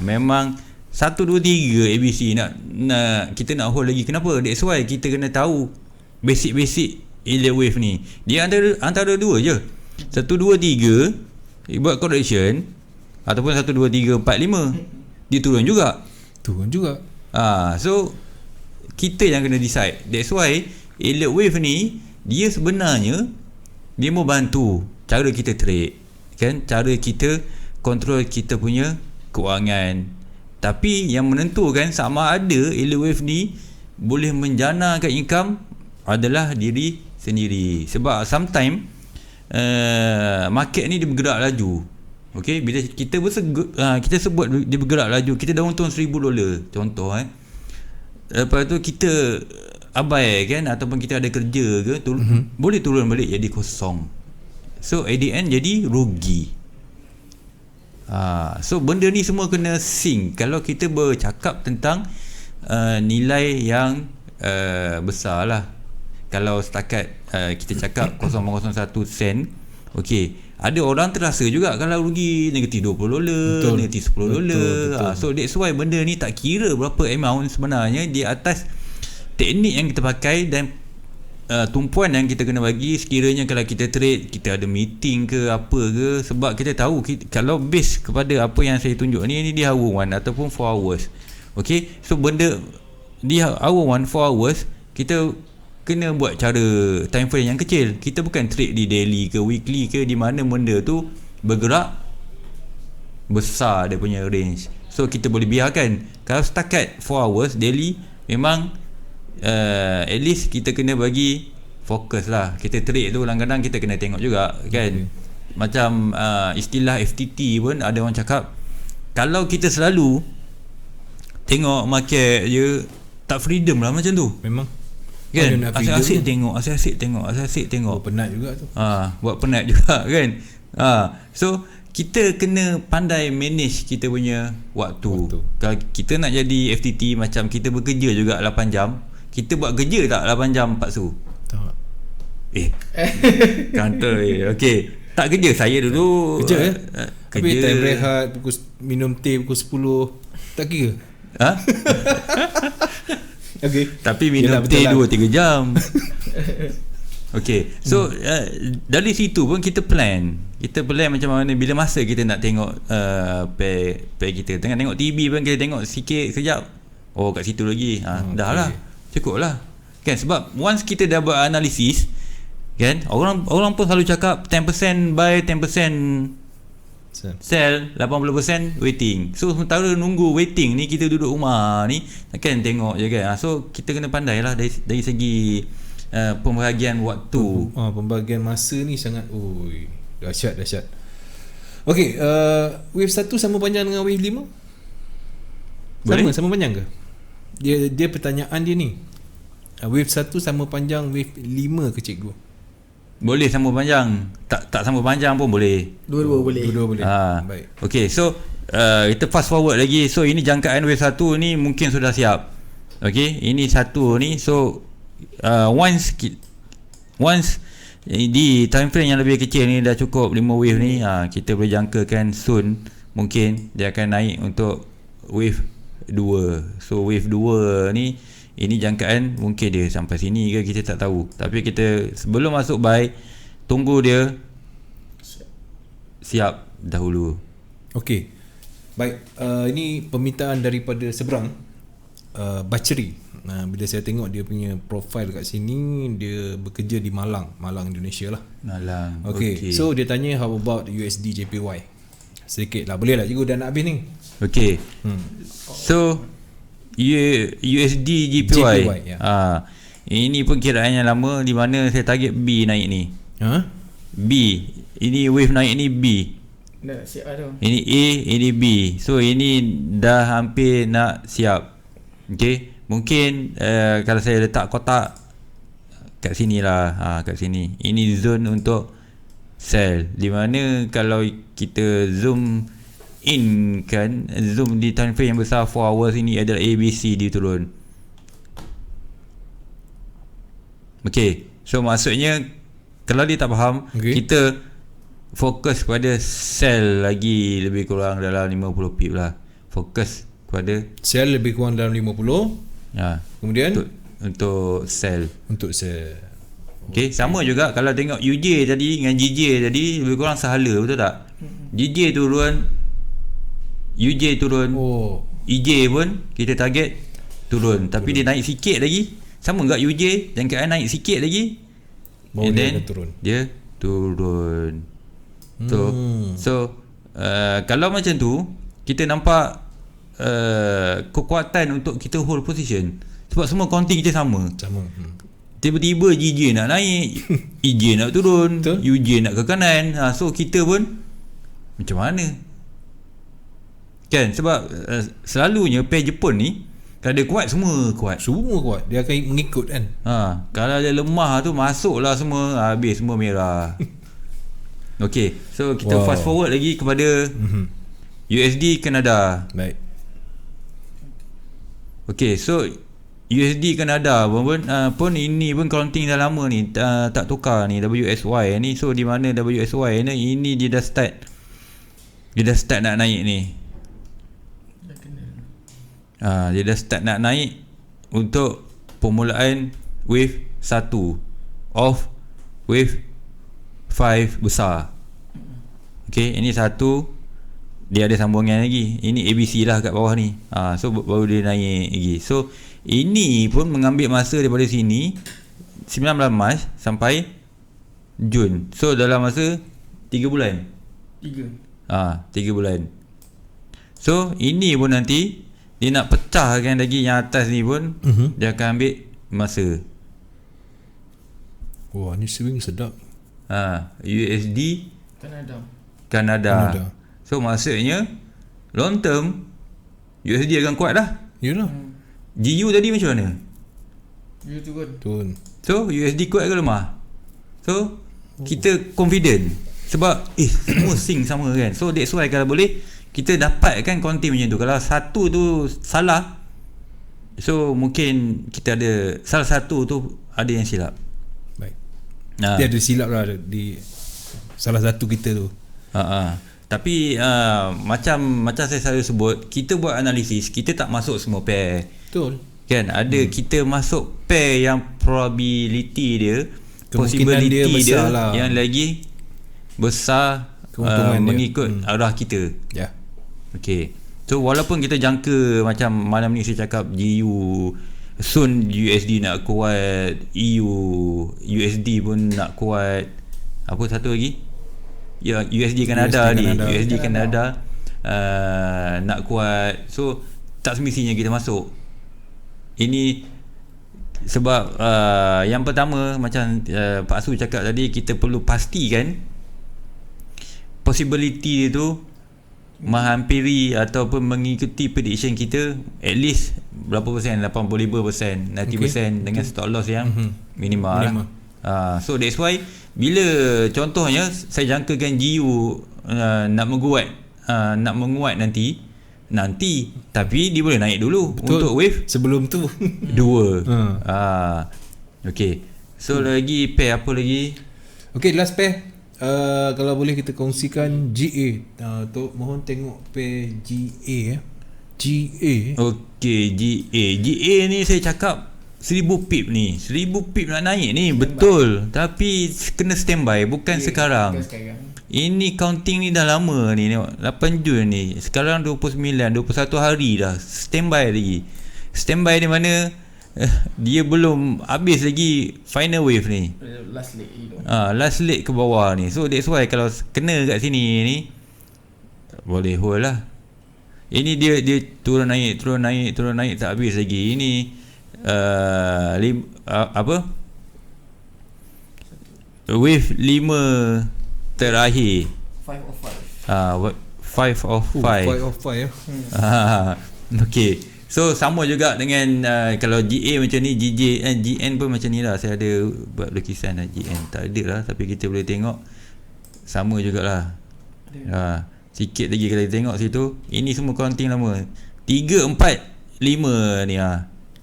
Memang 1, 2, 3 ABC nak kita nak hold lagi. Kenapa? That's why kita kena tahu basic alien wave ni. Dia antara 2 je. 1, 2, 3 buat correction ataupun 1, 2, 3, 4, 5 dia turun juga. So kita yang kena decide. That's why alien wave ni dia sebenarnya dia mau bantu cara kita trade kan, cara kita kontrol kita punya kewangan. Tapi yang menentukan sama ada alien wave ni boleh menjanakan income adalah diri sendiri. Sebab sometimes market ni dia bergerak laju. Okay, bila kita kita sebut dia bergerak laju, kita dah untung $1,000 contoh lepas tu kita abai kan, ataupun kita ada kerja ke boleh turun balik jadi kosong. So at the end jadi rugi. So benda ni semua kena sync. Kalau kita bercakap tentang nilai yang besar lah. Kalau setakat kita cakap 0.01 sen, okey, ada orang terasa juga kalau rugi negatif $20, negatif $10. Betul. So that's why benda ni tak kira berapa amount sebenarnya, di atas teknik yang kita pakai dan tumpuan yang kita kena bagi. Sekiranya kalau kita trade, kita ada meeting ke apa ke, sebab kita tahu kalau base kepada apa yang saya tunjuk ni di hour 1 ataupun 4 hours. Okay, so benda di hour 1 4 hours kita kena buat cara time frame yang kecil. Kita bukan trade di daily ke weekly ke, di mana benda tu bergerak besar dia punya range. So kita boleh biarkan. Kalau setakat 4 hours daily, memang at least kita kena bagi fokus lah. Kita trade tu kadang-kadang kita kena tengok juga kan. Macam istilah FTT pun ada orang cakap, kalau kita selalu tengok market je, tak freedom lah macam tu. Memang kan, asyik-asyik tengok. Penat juga tu. Buat penat juga kan. So kita kena pandai manage kita punya waktu. Kalau kita nak jadi FTT, macam kita bekerja juga 8 jam, kita buat kerja tak 8 jam Pak Su? Tak. Kantoi. Okey, tak kerja. Saya dulu Kerja kerja. Tapi time rehat, minum teh pukul 10, tak kira. Ha? Okay. Tapi minum teh 2-3 jam. Okay, so dari situ pun kita plan macam mana bila masa kita nak tengok pair kita. Tengah tengok TV pun kita tengok sikit sekejap, oh kat situ lagi, dah lah, cukup lah kan. Sebab once kita dah buat analisis kan, orang pun selalu cakap 10% buy, 10% sell, 80% waiting. So sementara nunggu waiting ni, kita duduk rumah ni kan tengok je kan. So kita kena pandai lah dari segi pembahagian waktu. Pembahagian masa ni sangat dahsyat. Okey, wave 1 sama panjang dengan wave 5? Sama panjang ke? Dia pertanyaan dia ni. Wave 1 sama panjang wave 5 ke cikgu? Boleh sama panjang, tak sama panjang pun boleh. Dua-dua boleh. Baik. Okey, so kita fast forward lagi. So ini jangkaan wave 1 ni mungkin sudah siap. Okey, ini satu ni. So once di time frame yang lebih kecil ni dah cukup 5 wave ni, kita boleh jangkakan soon mungkin dia akan naik untuk wave 2. So wave 2 ni, ini jangkaan mungkin dia sampai sini ke kita tak tahu. Tapi kita sebelum masuk buy, tunggu dia siap dahulu. Okey. Baik, ini permintaan daripada seberang, Bacheri. Bila saya tengok dia punya profile kat sini, dia bekerja di Malang, Indonesia lah. Malang. Okay. So dia tanya how about USD JPY. Sedikit lah, boleh lah cikgu, dah nak habis ni. Okay. So USD JPY, ya. ini pun kiraan yang lama, di mana saya target B naik ni. B, ini wave naik ni B. Dah siap dah. Ini A, ini B. So ini dah hampir nak siap. Okay, mungkin kalau saya letak kotak kat sini lah, kat sini. Ini zone untuk sell, di mana kalau kita zoom in kan, zoom di time frame yang besar 4 hours ini adalah ABC, dia turun. Okay, so maksudnya kalau dia tak faham, kita fokus kepada sell lagi lebih kurang dalam 50 pip lah. Fokus kepada sell lebih kurang dalam 50. Kemudian untuk sell. Okay, sama juga kalau tengok UJ tadi dengan GJ tadi, lebih kurang sehala, betul tak? GJ turun, UJ turun, EJ pun kita target turun. Tapi dia naik sikit lagi. Sama enggak UJ, jangkaan naik sikit lagi, and then dia turun. So kalau macam tu, kita nampak kekuatan untuk kita hold position. Sebab semua counting kita sama. Tiba-tiba GJ nak naik, EJ nak turun, UJ nak ke kanan. So kita pun macam mana kan? Sebab selalunya pair Jepun ni, kalau dia kuat, semua kuat. Dia akan mengikut kan. Kalau dia lemah tu, masuklah semua, habis semua merah. Okay, so kita fast forward lagi kepada USD Kanada. Baik. Okay, so USD Kanada pun ini pun counting dah lama ni, tak tukar ni, WSY ni. So di mana WSY ni, ini dia dah start nak naik ni. Dia dah start nak naik untuk permulaan wave 1 of wave 5 besar. Okay, ini satu, dia ada sambungan lagi. Ini ABC lah kat bawah ni. So baru dia naik lagi. So ini pun mengambil masa daripada sini 19 Mac sampai Jun. So dalam masa 3 bulan. 3 bulan. So ini pun nanti dia nak pecahkan lagi yang atas ni pun, dia akan ambil masa. Wah, ni swing sedap. USD Kanada. So maksudnya long term USD akan kuat dah. Yalah. GU tadi macam mana? Turun. So USD kuat ke lemah? So kita confident. Sebab semua sync sama kan. So that's why kalau boleh kita dapatkan konten macam tu. Kalau satu tu salah, so mungkin kita ada salah satu tu ada yang silap. Baik. Dia ada silap lah di salah satu kita tu. Tapi macam saya selalu sebut, kita buat analisis, kita tak masuk semua pair. Betul. Kan ada kita masuk pair yang probability dia, kemungkinan possibility dia besar dia lah, yang lagi besar mengikut arah kita. Ya. Okay. So walaupun kita jangka macam malam ni saya cakap GU soon USD nak kuat, EU USD pun nak kuat, apa satu lagi? Ya, USD Kanada ni, USD Kanada nak kuat. So tak semestinya kita masuk. Ini sebab yang pertama macam Pak Su cakap tadi, kita perlu pastikan possibility dia tu menghampiri ataupun mengikuti prediction kita at least berapa persen, 85%, 90% dengan stop loss yang minimal lah. So that's why bila contohnya saya jangkakan GU nak menguat nanti tapi dia boleh naik dulu. Betul. Untuk wave sebelum tu dua. Okay. So lagi pair apa lagi? Okay, last pair. Kalau boleh kita kongsikan GA. Mohon tengok pair GA. GA. Okay, GA ni saya cakap 1000 pip ni. 1000 pip nak naik ni standby. Betul. Tapi kena standby, bukan sekarang. Ini counting ni dah lama ni, tengok 8 Jun ni. Sekarang 29, 21 hari dah. Standby lagi. Standby di mana dia belum habis lagi final wave ni. Last leg ni. Last leg ke bawah ni. So that's why kalau kena kat sini ni boleh hold lah. Ini dia turun naik tak habis lagi. Ini wave 5 terakhir 5 of 5 Okay. So sama juga dengan kalau GA macam ni, GN pun macam ni lah. Saya ada buat lukisan lah. GN tak ada lah, tapi kita boleh tengok sama jugalah. Sikit lagi kalau kita tengok situ, ini semua counting lama 3, 4, 5 ni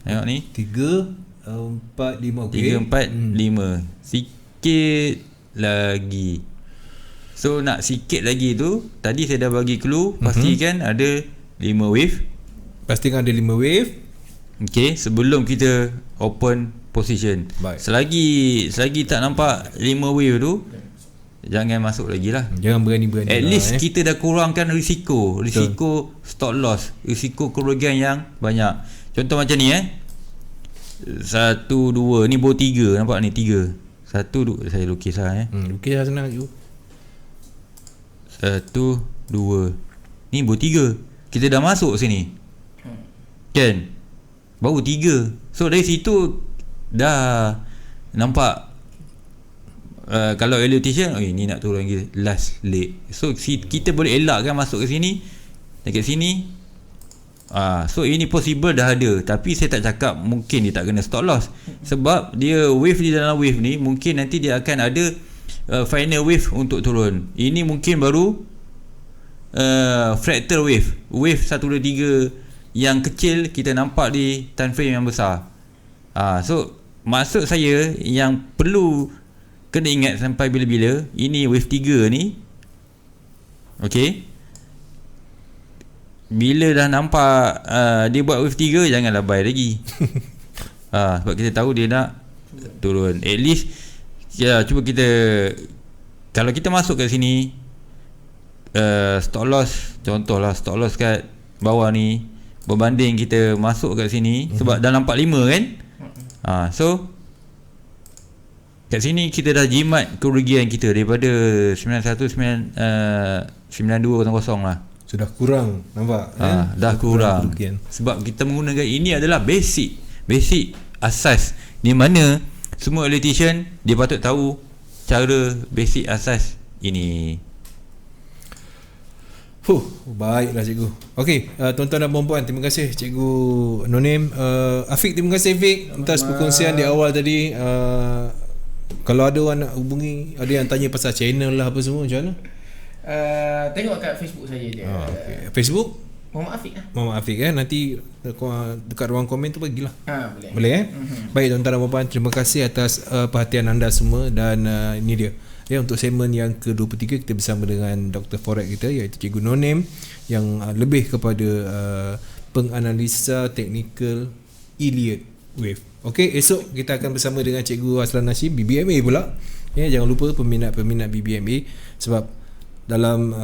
tengok ni 3, 4, 5 okay. 3, 4, 5 sikit lagi. So nak sikit lagi tu, tadi saya dah bagi clue, pastikan ada 5 wave. Pastikan ada 5 wave. Okay, sebelum kita open position. Baik. Selagi tak nampak 5 wave tu, jangan masuk lagi lah. Jangan berani-berani. At least kita dah kurangkan risiko stop loss, risiko kerugian yang banyak. Contoh macam ni 1, 2, ni bawah 3, nampak ni 3. 1, 2, saya lukis lah lukis lah senang je. 1, 2, ni bawah 3. Kita dah masuk sini kan, baru 3. So dari situ dah nampak kalau elutation, ni nak turun lagi last leg. So kita boleh elakkan masuk ke sini, dekat sini. So ini possible dah ada, tapi saya tak cakap mungkin dia tak kena stop loss. Sebab dia wave di dalam wave ni, mungkin nanti dia akan ada final wave untuk turun. Ini mungkin baru fractal wave 1, 2, 3 yang kecil kita nampak di time frame yang besar. So maksud saya yang perlu kena ingat sampai bila-bila, ini wave 3 ni. Okay, bila dah nampak dia buat wave 3, janganlah buy lagi. Sebab kita tahu dia nak turun. At least cuba kita, kalau kita masuk kat sini, stop loss, contohlah stop loss kat bawah ni, berbanding kita masuk kat sini, sebab dah nampak 5 kan. So kat sini kita dah jimat kerugian kita daripada 9200 lah. Sudah kurang, nampak dah kurang sebab kita menggunakan ini adalah basic asas, di mana semua electrician dia patut tahu cara basic asas ini. Baiklah cikgu. Okey, tuan-tuan dan puan-puan, terima kasih cikgu No Name. Afiq, terima kasih Afiq atas perkongsian di awal tadi. Kalau ada orang nak hubungi, ada yang tanya pasal channel lah apa semua, macam mana? Tengok kat Facebook saya je. Okay. Facebook Muhammad Afiq lah. Muhammad Afiq nanti dekat ruang komen tu bagilah. Boleh. Boleh Baik tuan-tuan dan puan-puan, terima kasih atas perhatian anda semua. Dan ini dia untuk segmen yang ke-23 kita bersama dengan Dr. Forex kita, iaitu Cikgu No-Name, yang lebih kepada penganalisa teknikal Elliott Wave. Okey, esok kita akan bersama dengan Cikgu Aslan Hashim, BBMA pula. Jangan lupa peminat-peminat BBMA, sebab dalam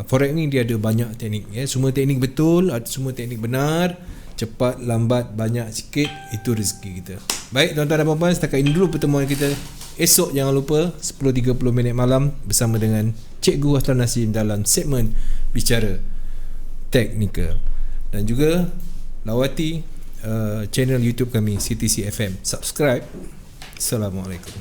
forex ni dia ada banyak teknik. Semua teknik betul, semua teknik benar. Cepat, lambat, banyak, sikit, itu rezeki kita. Baik tuan-tuan dan puan-puan, setakat ini dulu pertemuan kita. Esok jangan lupa 10.30 malam bersama dengan Cikgu Aslan Hashim dalam segmen Bicara Teknikal. Dan juga lawati channel YouTube kami CTC FM. Subscribe. Assalamualaikum.